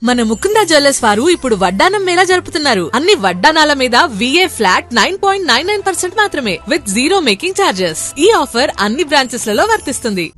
మన ముకుందా జ్యువెలర్స్ వారు ఇప్పుడు వడ్డానం మేళా జరుపుతున్నారు. అన్ని వడ్డానాల మీద VA ఫ్లాట్ 9.99% మాత్రమే విత్ జీరో మేకింగ్ చార్జెస్. ఈ ఆఫర్ అన్ని బ్రాంచెస్ లలో వర్తిస్తుంది.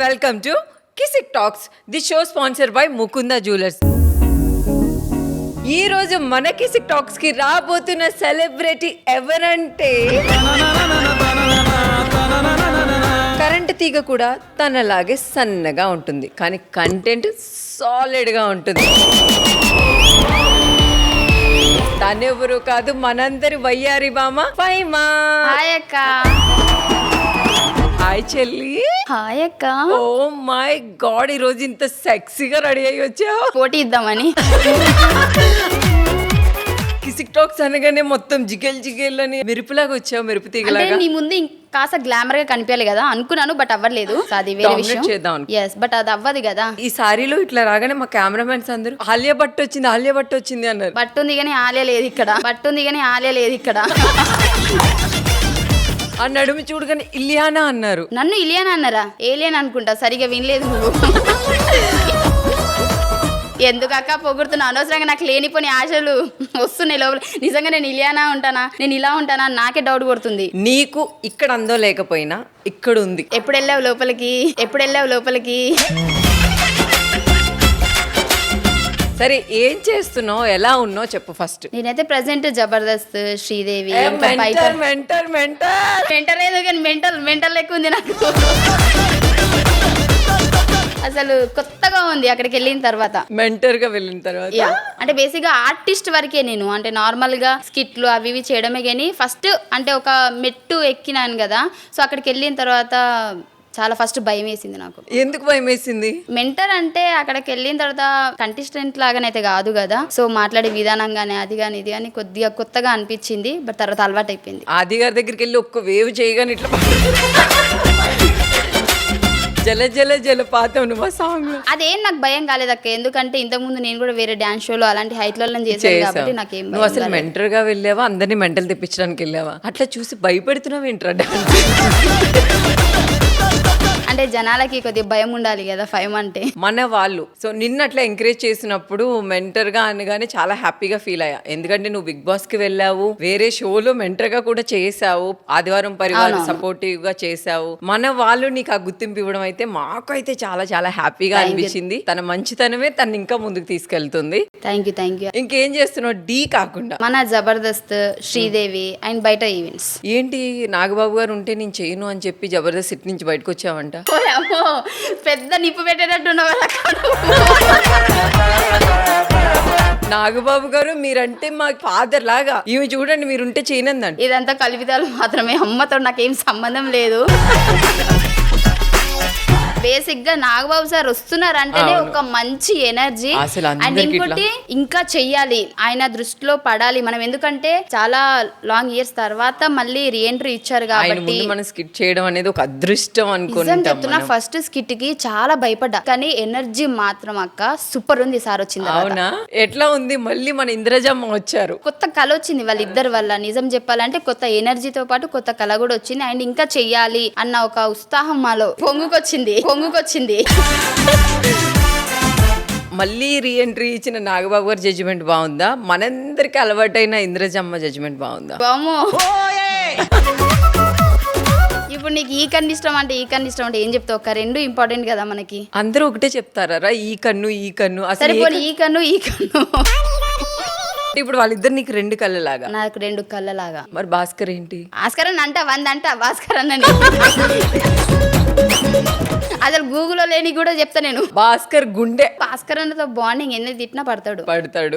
Welcome to Kissik Talks, the show sponsored by Mukunda Jewelers. ఈ రోజు మన కిసిక్ టాక్స్ కి రాబోతున్న సెలబ్రిటీ ఎవరంటే కరెంట్ తీగ కూడా తనలాగే సన్నగా ఉంటుంది, కానీ కంటెంట్ సాలిడ్ గా ఉంటుంది. తనెవరు కాదు, మనందరి వయ్యారి బామ ఫైమా. హాయ్ అక్క. హాయ్ చెల్లి. హాయ్ అక్క. ఓ మై గాడ్, ఈ రోజు ఇంత సెక్సీగా రెడీ అయ్యి వచ్చావు. పోటీ ఇద్దామని. కిసిక్ టాక్స్ అనగానే మొత్తం జిగేల్ జిగేల్ అని మెరుపులాగా వచ్చావు, మెరుపు తీగలాగా. నీ ముందు కాస్త గ్లామర్ గా కనిపించాలి కదా అనుకున్నాను, బట్ అవ్వలేదు. అది వేరే విషయం. ఎస్, బట్ అది అవ్వదు కదా. ఈ సారీలో ఇట్లా రాగానే మా కెమెరామెన్స్ అందరూ ఆలియా భట్ వచ్చింది, ఆలియా భట్ వచ్చింది అన్నారు. బట్టుంది కానీ ఆలే లేదు ఇక్కడ, బట్టుంది కానీ ఆలే లేదు ఇక్కడ. ఆ నడుము చూడగానే ఇలియానా అన్నారు. నన్ను ఇలియానా అన్నారా? ఏలియన్ అనుకుంటా, సరిగా వినలేదు నువ్వు. ఎందుకక్క పొగుడుతున్నా? అనవసరంగా నాకు లేనిపోని ఆశలు వస్తున్నాయి లోపల. నిజంగా నేను ఇలియానా ఉంటానా, నేను ఇలా ఉంటానా నాకే డౌట్ కొడుతుంది. నీకు ఇక్కడ అందో లేకపోయినా ఇక్కడ ఉంది. ఎప్పుడు వెళ్ళావు లోపలికి, ఎప్పుడు వెళ్ళావు లోపలికి? సరే, ఏం చేస్తున్నావు, ఎలా ఉన్నావు చెప్పు ఫస్ట్. నేనైతే ప్రెసెంట్ జబర్దస్త్, శ్రీదేవి, మెంటల్ లేదు కానీ మెంటల్ లెక్క ఉంది నాకు. అసలు కొత్తగా ఉంది అక్కడికి వెళ్ళిన తర్వాత, మెంటర్ గా వెళ్ళిన తర్వాత. అంటే బేసిక్ గా ఆర్టిస్ట్ వరకే నేను, అంటే నార్మల్ గా స్కిట్లు అవి ఇవి చేయడమే. కానీ ఫస్ట్ అంటే ఒక మెట్టు ఎక్కినాను కదా, సో అక్కడికి వెళ్ళిన తర్వాత చాలా ఫస్ట్ భయం వేసింది నాకు. ఎందుకు భయం వేసింది? మెంటర్ అంటే అక్కడికి వెళ్ళిన తర్వాత కంటెస్టెంట్ లాగానైతే కాదు కదా, సో మాట్లాడే విధానం కానీ అది కానీ ఇది కానీ కొద్దిగా కొత్తగా అనిపించింది. బట్ తర్వాత అలవాటు అయిపోయింది. ఆది గారి దగ్గరికి వెళ్ళి ఒక్క వేవ్ చేయగానే ఇట్లా జల జల జలపాతం నువ్వు సాంగ్. అదేం నాకు భయం కాలేదక్క, ఎందుకంటే ఇంతకుముందు నేను కూడా వేరే డాన్స్ షోలో అలాంటి హైట్లలో చేశాను కాబట్టి నాకేం. నువ్వు అసలు మెంటర్ గా వెళ్ళావా, అందరినీ మెంటల్ తెప్పించడానికి వెళ్ళావా? అట్లా చూసి భయపెడుతున్నావు ఏంట్రా డాన్స్? అంటే జనాలకి కొద్దిగా భయం ఉండాలి కదా ఫైమ్ అంటే. మన వాళ్ళు సో నిన్న అట్లా ఎంకరేజ్ చేసినప్పుడు మెంటర్ గా అనగానే చాలా హ్యాపీగా ఫీల్ అయ్యా. ఎందుకంటే నువ్వు బిగ్ బాస్ కి వెళ్ళావు, వేరే షోలో మెంటర్ గా కూడా చేసావు, ఆదివారం పరివారం సపోర్టివ్ గా చేసావు. మన వాళ్ళు నీకు ఆ గుర్తింపు ఇవ్వడం అయితే మాకు అయితే చాలా చాలా హ్యాపీగా అనిపించింది. తన మంచితనమే తను ఇంకా ముందుకు తీసుకెళ్తుంది. Thank you. ఇంకేం చేస్తున్నావు డీ కాకుండా? మన జబర్దస్త్, శ్రీదేవి అండ్ బయట ఈవెంట్స్. ఏంటి నాగబాబు గారు ఉంటే నేను చేయను అని చెప్పి జబర్దస్త్ సిట్ నుంచి బయటకు వచ్చావంట. పెద్ద నిప్పు పెట్టేటట్టు నాగబాబు గారు మీరంటే మా ఫాదర్ లాగా, ఇవి చూడండి మీరుంటే చేయనందండి. ఇదంతా కల్పితాలు మాత్రమే, అమ్మతో నాకేం సంబంధం లేదు. బేసిక్ గా నాగబాబు సార్ వస్తున్నారంటేనే ఒక మంచి ఎనర్జీ. అండ్ ఇంకోటి ఇంకా చెయ్యాలి, ఆయన దృష్టిలో పడాలి మనం. ఎందుకంటే చాలా లాంగ్ ఇయర్స్ తర్వాత మళ్ళీ రీఎంట్రీ ఇచ్చారు కాబట్టి మనం స్కిట్ చేయడం అనేది ఒక అదృష్టం అనుకుంటాం. చెప్తున్నా, ఫస్ట్ స్కిట్ కి చాలా భయపడ్డా, కానీ ఎనర్జీ మాత్రం అక్క సూపర్ ఉంది. సార్ వచ్చింది. అవునా? ఎట్లా ఉంది? మళ్ళీ మన ఇంద్రజమ్మ వచ్చారు, కొత్త కళ వచ్చింది వాళ్ళిద్దరి వల్ల. నిజం చెప్పాలంటే కొత్త ఎనర్జీతో పాటు కొత్త కళ కూడా వచ్చింది. అండ్ ఇంకా చెయ్యాలి అన్న ఒక ఉత్సాహం మాలో పొంగుకొచ్చింది. మళ్ళీ రీఎంట్రీ ఇచ్చిన నాగబాబు గారి జడ్జిమెంట్ బాగుందా? మనందరికి అలవాటైన ఇంద్రజమ్మ జడ్జిమెంట్ బాగుందా? బామో, ఇప్పుడు నీకు ఈ కన్ను ఇష్టం అంటే ఈ కన్ను ఇష్టం అంటే ఏం చెప్తావు అక్క? రెండు ఇంపార్టెంట్ కదా మనకి. అందరూ ఒకటే చెప్తారా? ఈ కన్ను ఈ కన్ను అసలు ఈ కన్ను ఈ కన్ను. ఇప్పుడు వాళ్ళిద్దరు నీకు రెండు కళ్ళలాగా, నాకు రెండు కళ్ళలాగా. మరి భాస్కర్ ఏంటి? భాస్కర్ అని అంట 100 అంట భాస్కర్ అన్నని. అసలు గూగుల్ లో లేని కూడా చెప్తా నేను. భాస్కర్ గుండె. భాస్కర్ అన్నతో బాండింగ్ ఎన్ని తిట్టినా పడతాడు.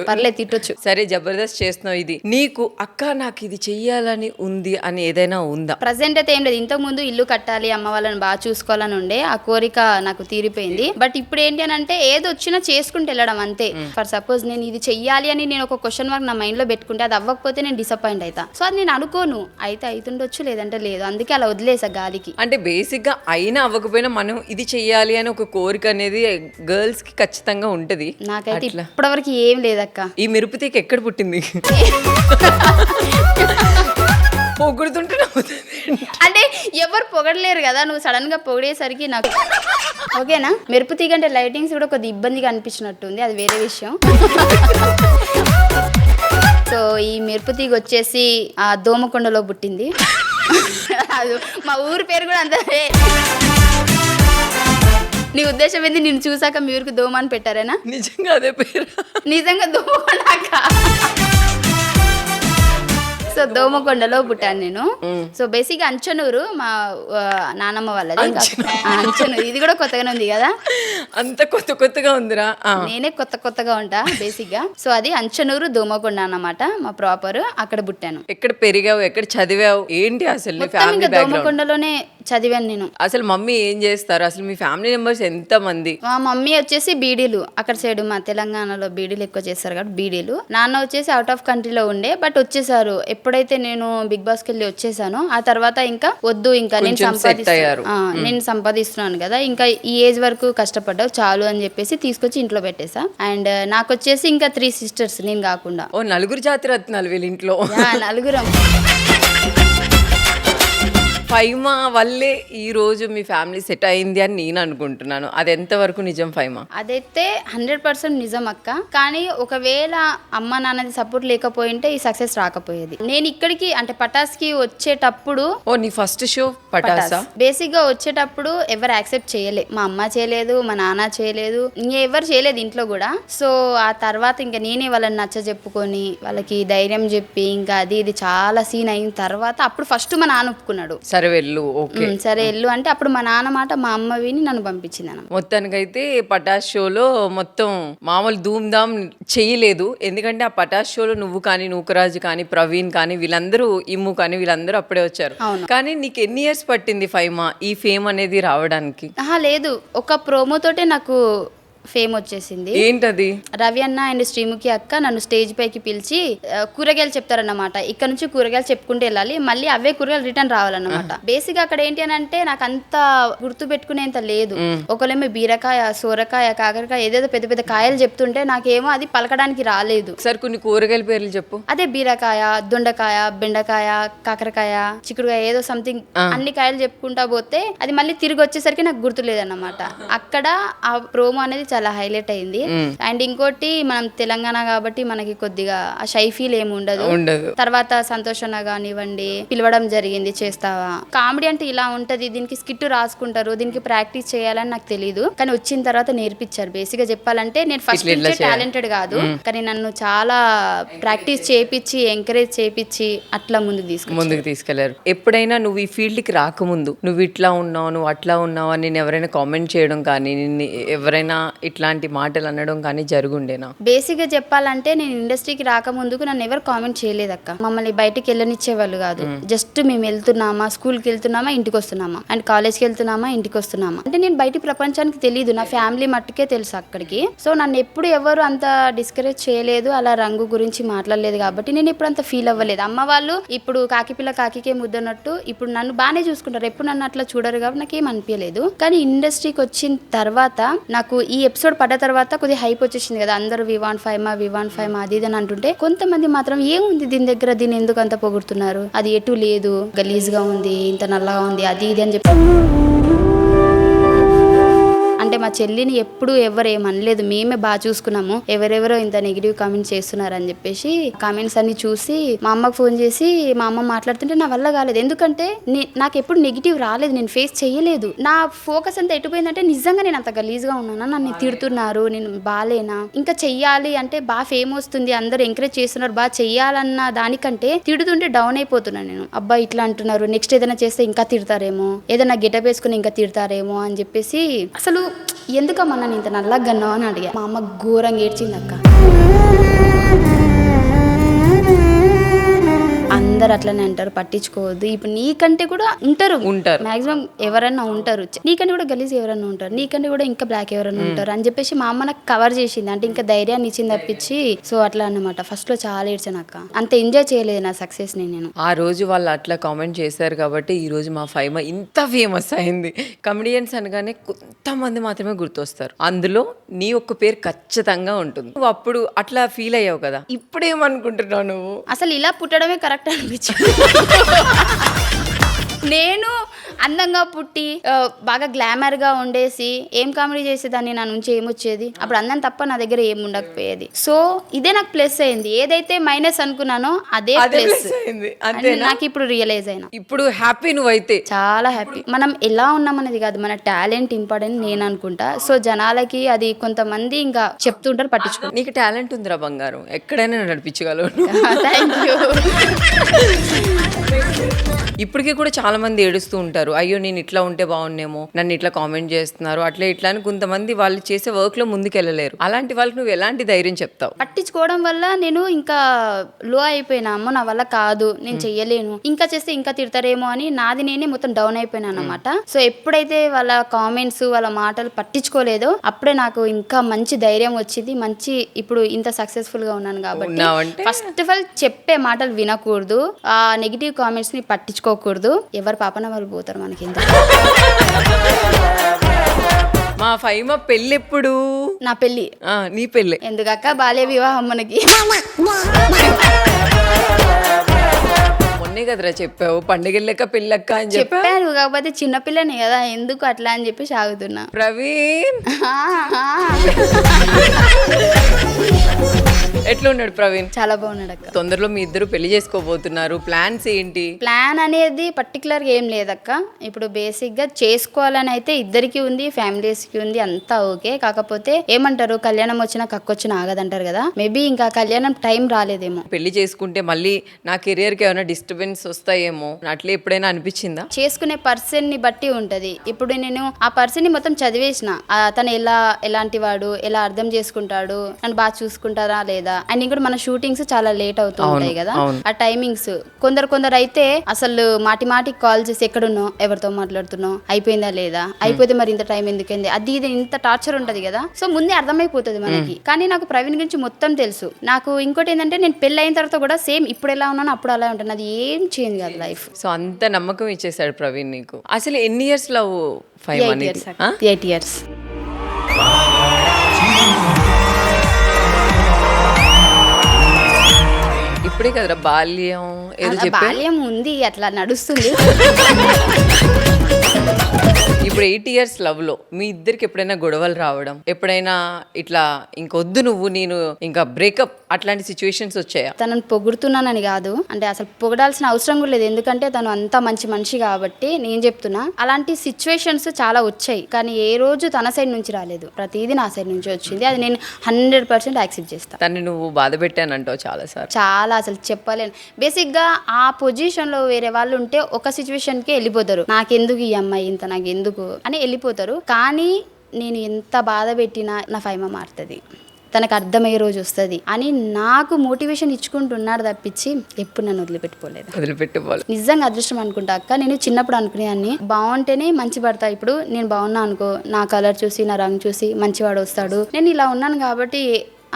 పర్లేదు తిట్టొచ్చు. సరే జబర్దస్త్ చేస్తున్నావు, ఇది నీకు అక్క నాకు ఇది చెయ్యాలని ఉంది అని ఏదైనా ఉందా? ప్రజెంట్ అయితే ఏం లేదు. ఇంతకు ముందు ఇల్లు కట్టాలి, అమ్మ వాళ్ళని బాగా చూసుకోవాలని ఉండే, ఆ కోరిక నాకు తీరిపోయింది. బట్ ఇప్పుడు ఏంటి అని అంటే ఏది వచ్చినా చేసుకుంటూ వెళ్ళడం అంతే. ఫర్ సపోజ్ నేను ఇది చెయ్యాలి అని నేను ఒక క్వశ్చన్ మార్క్ నా మైండ్ లో పెట్టుకుంటే అది అవ్వకపోతే నేను డిసప్పాయింట్ అవుతా. సో అది నేను అనుకోను, అయితే అవుతుండొచ్చు లేదంటే లేదు, అందుకే అలా వదిలేసా గాలికి. అంటే బేసిక్ గా అయినా అవ్వకపోయినా మనం ఇది చెయ్యాలి అని ఒక కోరిక అనేది గర్ల్స్ కి ఖచ్చితంగా ఉంటది. నాకైతే ఇప్పటివరకు ఏం లేదక్క. ఈ మిరుపుతీకి ఎక్కడ పుట్టింది? పొగుడుతుంటే అంటే ఎవరు పొగడలేరు కదా, నువ్వు సడన్ గా పొగిడేసరికి నాకు ఓకేనా. మెరుపు తీగ అంటే లైటింగ్స్ కూడా కొద్దిగా ఇబ్బందిగా అనిపించినట్టుంది, అది వేరే విషయం. సో ఈ మెరుపు తీగ వచ్చేసి ఆ దోమకొండలో పుట్టింది. అది మా ఊరి పేరు కూడా అంతే. నీ ఉద్దేశం ఏంది, నేను చూసాక మీ ఊరికి దోమ అని పెట్టారేనా? నిజంగా అదే పేరు? నిజంగా దోమకొండ. సో దోమకొండలో పుట్టాను నేను. సో బేసిక్ గా అంచనూరు మా నానమ్మ వాళ్ళది. అంచనూరు ఇది కూడా కొత్తగానే ఉంది కదా, అంత కొత్తగా ఉందిరా. నేనే కొత్తగా ఉంటా బేసిక్ గా. సో అది అంచనూరు దోమకొండ అన్నమాట మా ప్రాపర్. అక్కడ పుట్టాను. ఎక్కడ పెరిగావు, ఎక్కడ చదివావు, ఏంటి అసలు ఫ్యామిలీ దోమకొండలోనే చదివాను నేను. అసలు మమ్మీ ఏం చేస్తారు, అసలు మీ ఫ్యామిలీ మెంబర్స్ ఎంత మంది? మా మమ్మీ వచ్చేసి బీడీలు, అక్కడ సైడ్ మా తెలంగాణలో బీడీలు ఎక్కువ చేస్తారు కాబట్టి బీడీలు. నాన్న వచ్చేసి అవుట్ ఆఫ్ కంట్రీలో ఉండే, బట్ వచ్చేసారు. ఎప్పుడైతే నేను బిగ్ బాస్కి వెళ్ళి వచ్చేసాను ఆ తర్వాత ఇంకా వద్దు, ఇంకా నేను సంపాదిస్తున్నాను కదా, ఇంకా ఈ ఏజ్ వరకు కష్టపడ్డావు చాలు అని చెప్పేసి తీసుకొచ్చి ఇంట్లో పెట్టేసా. అండ్ నాకు వచ్చేసి ఇంకా 3 sisters నేను కాకుండా. ఓ నలుగురు జాతి రత్నాలు వీళ్ళ ఇంట్లో. నలుగురం. ఫైమా వల్లే ఈ రోజు మీ ఫ్యామిలీ సెట్ అయింది అని నేను అనుకుంటున్నాను. అది ఎంతవరకు నిజం ఫైమా? అదైతే 100% నిజం అక్క. కానీ ఒకవేళ అమ్మ నాన్నది సపోర్ట్ లేకపోయింటే ఈ సక్సెస్ రాకపోయేది. నేను ఇక్కడికి అంటే పటాస్కి వచ్చేటప్పుడు, ఓ నీ ఫస్ట్ షో పటాసా? బేసిక్ గా వచ్చేటప్పుడు ఎవరు యాక్సెప్ట్ చేయలే. మా అమ్మ చేయలేదు, మా నాన్న చేయలేదు, ఇంకెవరు చేయలేదు ఇంట్లో కూడా. సో ఆ తర్వాత ఇంకా నేనే వాళ్ళని నచ్చ చెప్పుకొని వాళ్ళకి ధైర్యం చెప్పి ఇంకా అది ఇది చాలా సీన్ అయిన తర్వాత అప్పుడు ఫస్ట్ మా నాన్న ఒప్పుకున్నాడు. సరే వెళ్ళు, ఓకే సరే వెళ్ళు అంటే అప్పుడు మా నాన్న మాట మా అమ్మ విని నన్ను పంపించింది అన్న. మొత్తానికైతే పటాస్ షోలో మొత్తం మామూలు ధూమ్ ధామ్ చేయలేదు. ఎందుకంటే ఆ పటాస్ షోలో నువ్వు కానీ, నూకరాజు కానీ, ప్రవీణ్ కానీ, వీళ్ళందరూ, ఇమ్ము కానీ, వీళ్ళందరూ అప్పుడే వచ్చారు. కానీ నీకు ఎన్ని ఇయర్స్ పట్టింది ఫైమా ఈ ఫేమ్ అనేది రావడానికి? లేదు, ఒక ప్రోమో తోటే నాకు ఫేమ్ వచ్చేసింది. ఏంటది? రవి అన్న అండ్ శ్రీముఖి అక్క నన్ను స్టేజ్ పైకి పిలిచి కూరగాయలు చెప్తారన్నమాట. ఇక్కడ నుంచి కూరగాయలు చెప్పుకుంటూ వెళ్ళాలి, మళ్ళీ అవే కూరగాయలు రిటర్న్ రావాలన్నమాట. బేసిక్ అక్కడ ఏంటి అని అంటే నాకు అంత గుర్తు పెట్టుకునేంత లేదు. ఒకళ్ళేమో బీరకాయ, సోరకాయ, కాకరకాయ ఏదేదో పెద్ద పెద్ద కాయలు చెప్తుంటే నాకేమో అది పలకడానికి రాలేదు. సరే కొన్ని కూరగాయల పేర్లు చెప్పు. అదే బీరకాయ, దొండకాయ, బెండకాయ, కాకరకాయ, చిక్కుడుకాయ ఏదో సంథింగ్ అన్ని కాయలు చెప్పుకుంటా పోతే అది మళ్ళీ తిరిగి వచ్చేసరికి నాకు గుర్తు లేదన్నమాట. అక్కడ ఆ ప్రోమో అనేది చాలా హైలైట్ అయింది. అండ్ ఇంకోటి మనం తెలంగాణ కాబట్టి మనకి కొద్దిగా ఆ షై ఫీల్ ఏమి ఉండదు. తర్వాత సంతోషణ కానివ్వండి పిలవడం జరిగింది, చేస్తావా కామెడీ అంటే ఇలా ఉంటది, దీనికి స్కిట్ రాసుకుంటారు, దీనికి ప్రాక్టీస్ చేయాలని నాకు తెలియదు. కానీ వచ్చిన తర్వాత నేర్పించారు. బేసిక్ గా చెప్పాలంటే నేను ఫస్ట్ నుంచే టాలెంటెడ్ కాదు, కానీ నన్ను చాలా ప్రాక్టీస్ చేపించి ఎంకరేజ్ చేపించి అట్లా ముందుకు తీసుకెళ్లారు. ఎప్పుడైనా నువ్వు ఈ ఫీల్డ్ కి రాకముందు నువ్వు ఇట్లా ఉన్నావు, నువ్వు అట్లా ఉన్నావు అని నేను ఎవరైనా కామెంట్ చేయడం కానీ, నిన్ను ఎవరైనా ఇట్లాంటి మాటలు అనడం కానీ జరుగుండేనా? బేసిక్ గా చెప్పాలంటే నేను ఇండస్ట్రీకి రాకముందుకు నన్ను ఎవరు కామెంట్ చేయలేదక్క. మమ్మల్ని బయటికి వెళ్ళనిచ్చేవాళ్ళు కాదు. జస్ట్ మేము వెళ్తున్నామా, స్కూల్కి వెళ్తున్నామా, ఇంటికి వస్తున్నామా, అండ్ కాలేజ్కి వెళ్తున్నామా, ఇంటికి వస్తున్నామా అంటే నేను బయట ప్రపంచానికి తెలియదు, నా ఫ్యామిలీ మట్టుకే తెలుసు అక్కడికి. సో నన్ను ఎప్పుడు ఎవరు అంత డిస్కరేజ్ చేయలేదు, అలా రంగు గురించి మాట్లాడలేదు కాబట్టి నేను ఇప్పుడు అంత ఫీల్ అవ్వలేదు. అమ్మ వాళ్ళు ఇప్పుడు కాకిపిల్ల కాకికే ముద్దన్నట్టు ఇప్పుడు నన్ను బాగానే చూసుకుంటారు, ఎప్పుడు నన్ను అట్లా చూడరు కాబట్టి నాకేం అనిపించలేదు. కానీ ఇండస్ట్రీకి వచ్చిన తర్వాత నాకు ఈ ఎపిసోడ్ పడ్డ తర్వాత కొద్దిగా హైప్ వచ్చేసింది కదా, అందరూ వివాన్ ఫైమా అది ఇది అని అంటుంటే కొంతమంది మాత్రం ఏముంది దీని దగ్గర, దీన్ని ఎందుకు అంత పొగుడుతున్నారు, అది ఎటు లేదు, గలీజ్ గా ఉంది, ఇంత నల్లగా ఉంది, అది ఇది అని చెప్పి. అంటే మా చెల్లిని ఎప్పుడు ఎవరు ఏమనలేదు, మేమే బాగా చూసుకున్నాము, ఎవరెవరో ఇంత నెగిటివ్ కామెంట్స్ చేస్తున్నారు అని చెప్పేసి కామెంట్స్ అన్ని చూసి మా అమ్మకు ఫోన్ చేసి మా అమ్మ మాట్లాడుతుంటే నా వల్ల కాలేదు. ఎందుకంటే నాకు ఎప్పుడు నెగిటివ్ రాలేదు, నేను ఫేస్ చేయలేదు. నా ఫోకస్ అంతా ఎటుపోయిందంటే నిజంగా నేను అంత గలీజ్గా ఉన్నానా, నన్ను తిడుతున్నారు, నేను బాలేనా, ఇంకా చెయ్యాలి అంటే బాగా ఫేమ్ వస్తుంది, అందరూ ఎంకరేజ్ చేస్తున్నారు, బాగా చెయ్యాలన్న దానికంటే తిడుతుంటే డౌన్ అయిపోతున్నాను నేను. అబ్బా ఇట్లా అంటున్నారు, నెక్స్ట్ ఏదైనా చేస్తే ఇంకా తిడతారేమో, ఏదైనా గెటప్ వేసుకుని ఇంకా తిడతారేమో అని చెప్పేసి అసలు ఎందుకమ్మా నన్ను ఇంత నల్లగా గన్నావు అని అడిగా. మా అమ్మ ఘోరంగా ఏడ్చింది అక్క. అందరు అట్లనే అంటారు, పట్టించుకోవద్దు. ఇప్పుడు నీకంటే కూడా ఉంటారు మాక్సిమం, ఎవరన్నా ఉంటారు, నీకంటే కూడా గలీజ్ ఎవరన్నా ఉంటారు, నీకంటే కూడా ఇంకా బ్లాక్ ఎవరన్నా ఉంటారు అని చెప్పేసి మా అమ్మ నాకు కవర్ చేసింది, అంటే ఇంకా ధైర్యాన్ని ఇచ్చింది తప్పించి. సో అట్లా అన్నమాట. ఫస్ట్ లో చాలా ఏడ్చాను అక్క, అంత ఎంజాయ్ చేయలేదు నా సక్సెస్ ని నేను. ఆ రోజు వాళ్ళు అట్లా కామెంట్ చేశారు కాబట్టి ఈ రోజు మా ఫైమా ఇంత ఫేమస్ అయింది. కమెడియన్స్ అనగానే కొంతమంది మాత్రమే గుర్తొస్తారు, అందులో నీ ఒక్క పేరు ఖచ్చితంగా ఉంటుంది. నువ్వు అప్పుడు అట్లా ఫీల్ అయ్యావు కదా, ఇప్పుడు ఏమనుకుంటున్నావు నువ్వు? అసలు ఇలా పుట్టడమే కరెక్ట్ అనిపించింది. నేను అందంగా పుట్టి బాగా గ్లామర్ గా ఉండేసి ఏం కామెడీ చేసేదాన్ని, నా నుంచి ఏమొచ్చేది? అప్పుడు అందం తప్ప నా దగ్గర ఏం ఉండకపోయేది. సో ఇదే నాకు ప్లస్ అయింది. ఏదైతే మైనస్ అనుకున్నానో అదే ప్లస్ అయింది. నాకు ఇప్పుడు రియలైజ్ అయినా. ఇప్పుడు హ్యాపీ నువ్వైతే? చాలా హ్యాపీ. మనం ఎలా ఉన్నామనేది కాదు, మన టాలెంట్ ఇంపార్టెంట్ నేను అనుకుంటా. సో జనాలకి అది కొంతమంది ఇంకా చెప్తుంటారు, పట్టించుకో. నీకు టాలెంట్ ఉందిరా బంగారం, ఎక్కడైనా నడిపించగలవు. Thank you. ఇప్పటికీ కూడా చాలా మంది ఏడుస్తూ ఉంటారు, అయ్యో నేను ఇట్లా ఉంటే బాగుండేమో, నన్ను ఇట్లా కామెంట్ చేస్తున్నారు అట్లా ఇట్లా అని. కొంతమంది వాళ్ళు చేసే వర్క్ లో ముందుకెళ్ళలేరు, అలాంటి వాళ్ళకి నువ్వు ఎలాంటి ధైర్యం చెప్తావు? పట్టించుకోవడం వల్ల నేను ఇంకా లో అయిపోయినా, అమ్మో నా వల్ల కాదు, నేను చెయ్యలేను, ఇంకా చేస్తే ఇంకా తిడతారేమో అని నాది నేనే మొత్తం డౌన్ అయిపోయినాను అనమాట. సో ఎప్పుడైతే వాళ్ళ కామెంట్స్ వాళ్ళ మాటలు పట్టించుకోలేదో అప్పుడే నాకు ఇంకా మంచి ధైర్యం వచ్చింది. మంచి ఇప్పుడు ఇంత సక్సెస్ఫుల్ గా ఉన్నాను కాబట్టి ఫస్ట్ ఆఫ్ ఆల్ చెప్పే మాటలు వినకూడదు, ఆ నెగిటివ్ కామెంట్స్ ని పట్టించుకోకూడదు. ఎవరు పాపన వాళ్ళు పోతారు మనకి. మా ఫైమా పెళ్ళి ఎప్పుడు? నా పెళ్ళి? నీ పెళ్ళి ఎందుకక్క, బాల్య వివాహం మనకి. మొన్నే కదరా చెప్పావు, పండుగలెక్క పెళ్ళక్క అని చెప్పాను, కాకపోతే చిన్నపిల్లని కదా ఎందుకు అట్లా అని చెప్పి సాగుతున్నా. ప్రవీణ్ ఎట్లా ఉన్నాడు ప్రవీణ్? చాలా బాగున్నాడు అక్క. తొందరలో మీ ఇద్దరు పెళ్లి చేసుకోబోతున్నారు, ప్లాన్స్ ఏంటి? ప్లాన్ అనేది పర్టికులర్ గా ఏం లేదక్క. ఇప్పుడు బేసిక్ గా చేసుకోవాలని అయితే ఇద్దరికి ఉంది, ఫ్యామిలీస్ కి ఉంది, అంతా ఓకే. కాకపోతే ఏమంటారు, కళ్యాణం వచ్చినా కక్కొచ్చినా ఆగదంటారు కదా, మేబీ ఇంకా కళ్యాణం టైం రాలేదేమో. పెళ్లి చేసుకుంటే మళ్ళీ నా కెరియర్ కి ఏమైనా డిస్టర్బెన్స్ వస్తాయేమో అట్లా ఎప్పుడైనా అనిపించిందా? చేసుకునే పర్సన్ ని బట్టి ఉంటది. ఇప్పుడు నేను ఆ పర్సన్ ని మొత్తం చదివేసిన, తను ఎలాంటి వాడు, ఎలా అర్థం చేసుకుంటాడు, నన్ను బాగా చూసుకుంటారా లేదా. అండ్ ఇంకా మన షూటింగ్స్ చాలా లేట్ అవుతూ ఉంటాయి కదా, ఆ టైమింగ్స్. కొందరు అయితే అసలు మాటికి కాల్ చేసి ఎక్కడున్నావు, ఎవరితో మాట్లాడుతున్నావు, అయిపోయిందా లేదా, అయిపోతే మరి ఇంత టైం ఎందుకైంది, అది ఇది ఇంత టార్చర్ ఉంటది కదా. సో ముందే అర్థమైపోతుంది మనకి. కానీ నాకు ప్రవీణ్ గురించి మొత్తం తెలుసు. నాకు ఇంకోటి ఏంటంటే నేను పెళ్లి అయిన తర్వాత కూడా సేమ్ ఇప్పుడు ఎలా ఉన్నానో అప్పుడు అలా ఉంటాను, అది ఏం చేంజ్ కాదు లైఫ్. సో అంత నమ్మకం ఇచ్చేసాడు ప్రవీణ్ నీకు. అసలు ఎన్ని ఇయర్స్ లవ్? 8 years. ఇప్పుడే కదరా బాల్యం, బాల్యం ఉంది అట్లా నడుస్తుంది. ఇప్పుడు 8 years లవ్ లో మీ ఇద్దరికి ఎప్పుడైనా గొడవలు రావడం, ఎప్పుడైనా ఇట్లా ఇంకొద్దు నువ్వు నేను ఇంకా బ్రేకప్ అట్లాంటి సిచ్యువేషన్స్ వచ్చాయా? తనను పొగుడుతున్నానని కాదు, అంటే అసలు పొగడాల్సిన అవసరం కూడా లేదు, ఎందుకంటే తను అంత మంచి మనిషి కాబట్టి నేను చెప్తున్నా. అలాంటి సిచ్యువేషన్స్ చాలా వచ్చాయి, కానీ ఏ రోజు తన సైడ్ నుంచి రాలేదు, ప్రతిదీ నా సైడ్ నుంచి వచ్చింది. అది నేను 100% యాక్సెప్ట్ చేస్తాను. తను నువ్వు బాధ పెట్టానంటావు చాలా అసలు చెప్పలేను. బేసిక్ గా ఆ పొజిషన్ లో వేరే వాళ్ళు ఉంటే ఒక సిచ్యువేషన్ కి వెళ్ళిపోతారు, నాకెందుకు ఈ అమ్మాయి ఇంత, నాకు ఎందుకు అని వెళ్ళిపోతారు. కానీ నేను ఎంత బాధ పెట్టినా నా ఫైమా మారుతుంది, తనకు అర్థమయ్యే రోజు వస్తుంది అని నాకు మోటివేషన్ ఇచ్చుకుంటున్నాడు తప్పించి ఎప్పుడు నన్ను వదిలిపెట్టుకోలేదు. నిజంగా అదృష్టం అనుకుంటా అక్క. నేను చిన్నప్పుడు అనుకునేదాన్ని బాగుంటేనే మంచి పడతా. ఇప్పుడు నేను బాగున్నా అనుకో, నా కలర్ చూసి నా రంగు చూసి మంచివాడు వస్తాడు, నేను ఇలా ఉన్నాను కాబట్టి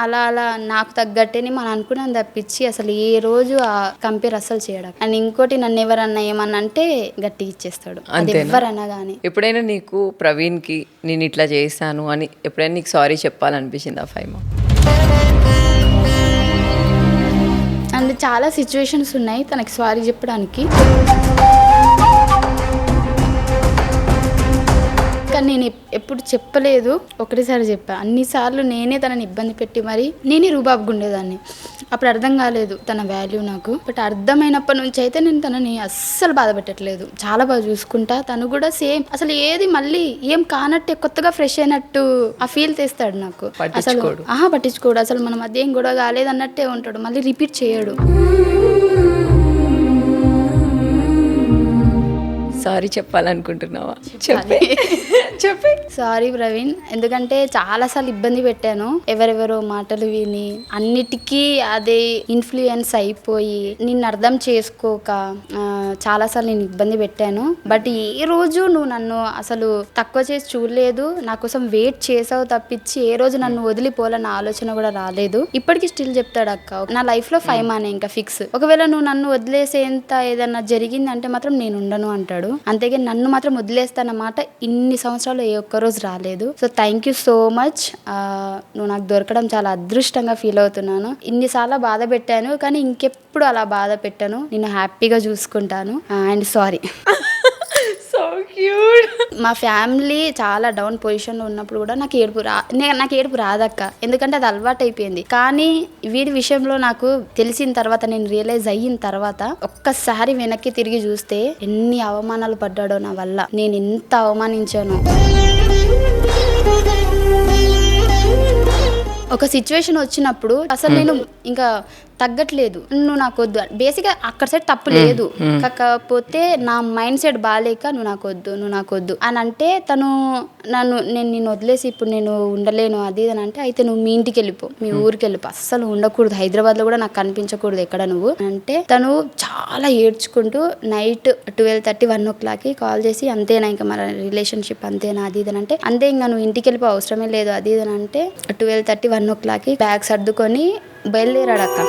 అలా నాకు తగ్గట్టేని మనం అనుకున్నాను తప్పించి అసలు ఏ రోజు ఆ కంపేర్ అస్సలు చేయడం. అండ్ ఇంకోటి నన్ను ఎవరన్నా ఏమన్నా అంటే గట్టిగా ఇచ్చేస్తాడు, అది ఎవరన్నా కానీ. ఎప్పుడైనా నీకు ప్రవీణ్ కి నేను ఇట్లా చేశాను అని ఎప్పుడైనా నీకు సారీ చెప్పాలనిపించిందా ఫైమా? అండ్ చాలా సిచ్యువేషన్స్ ఉన్నాయి తనకి సారీ చెప్పడానికి. కానీ నేను ఎప్పుడు చెప్పలేదు, ఒకటేసారి చెప్పా. అన్నిసార్లు నేనే తనని ఇబ్బంది పెట్టి మరి నేనే రూబాబుగా ఉండేదాన్ని. అప్పుడు అర్థం కాలేదు తన వాల్యూ నాకు. బట్ అర్థమైనప్పటి నుంచి అయితే నేను తనని అస్సలు బాధ పెట్టట్లేదు, చాలా బాగా చూసుకుంటా. తను కూడా సేమ్, అసలు ఏది మళ్ళీ ఏం కానట్టే కొత్తగా ఫ్రెష్ అయినట్టు ఆ ఫీల్ తెస్తాడు నాకు. అసలు పట్టించుకోడు, అసలు మన మధ్య ఏం గొడవ కాలేదన్నట్టే ఉంటాడు, మళ్ళీ రిపీట్ చేయడు. సారీ చెప్పాలనుకుంటున్నావా? చెప్పే. సారీ ప్రవీణ్, ఎందుకంటే చాలాసార్లు ఇబ్బంది పెట్టాను. ఎవరెవరో మాటలు విని అన్నిటికీ అదే ఇన్ఫ్లుయెన్స్ అయిపోయి నిన్ను అర్థం చేసుకోక చాలాసార్లు నేను ఇబ్బంది పెట్టాను. బట్ ఏ రోజు నువ్వు నన్ను అసలు తక్కువ చేసి చూడలేదు, నా కోసం వెయిట్ చేసావు తప్పించి ఏ రోజు నన్ను వదిలిపోవాలన్న ఆలోచన కూడా రాలేదు. ఇప్పటికీ స్టిల్ చెప్తాడు అక్క, నా లైఫ్లో 5 మానే ఇంకా ఫిక్స్. ఒకవేళ నువ్వు నన్ను వదిలేసేంత ఏదన్నా జరిగిందంటే మాత్రం నేను ఉండను అంటాడు. అంతేగాని నన్ను మాత్రం వదిలేస్తానన్నమాట ఇన్ని సంవత్సరాలు ఏ ఒక్క రోజు రాలేదు. So thank you so much. నువ్వు నాకు దొరకడం చాలా అదృష్టంగా ఫీల్ అవుతున్నాను. ఇన్నిసార్లు బాధ పెట్టాను కానీ ఇంకెప్పుడు అలా బాధ పెట్టాను. నిన్ను హ్యాపీగా చూసుకుంటాను. And sorry. మా ఫ్యామిలీ చాలా డౌన్ పొజిషన్లో ఉన్నప్పుడు కూడా నాకు ఏడుపు రాదక్క, ఎందుకంటే అది అలవాటు అయిపోయింది. కానీ వీడి విషయంలో నాకు తెలిసిన తర్వాత, నేను రియలైజ్ అయిన తర్వాత ఒక్కసారి వెనక్కి తిరిగి చూస్తే ఎన్ని అవమానాలు పడ్డాడో నా వల్ల, నేను ఎంత అవమానించాను. ఒక సిచ్యువేషన్ వచ్చినప్పుడు అసలు నేను ఇంకా తగ్గట్లేదు, నువ్వు నాకు వద్దు. బేసిక్గా అక్కడ సైడ్ తప్పు లేదు, కాకపోతే నా మైండ్ సెట్ బాగాలేక నువ్వు నాకు వద్దు అని అంటే, తను నేను నిన్ను వదిలేసి ఇప్పుడు నేను ఉండలేను అది అని అంటే, అయితే నువ్వు మీ ఇంటికి వెళ్ళిపో, మీ ఊరికి వెళ్ళిపో, అస్సలు ఉండకూడదు, హైదరాబాద్లో కూడా నాకు కనిపించకూడదు ఎక్కడ నువ్వు అంటే, తను చాలా ఏడ్చుకుంటూ నైట్ 12:30, 1 o'clockకి కాల్ చేసి, అంతేనా ఇంకా మన రిలేషన్షిప్ అంతేనా అది ఇది అని అంటే, అంతే ఇంకా నువ్వు ఇంటికి వెళ్ళిపో అవసరమే లేదు అది ఇది అని అంటే, 12:30, 1 o'clockకి బ్యాగ్ సర్దుకొని బయలుదేరాడు అక్క.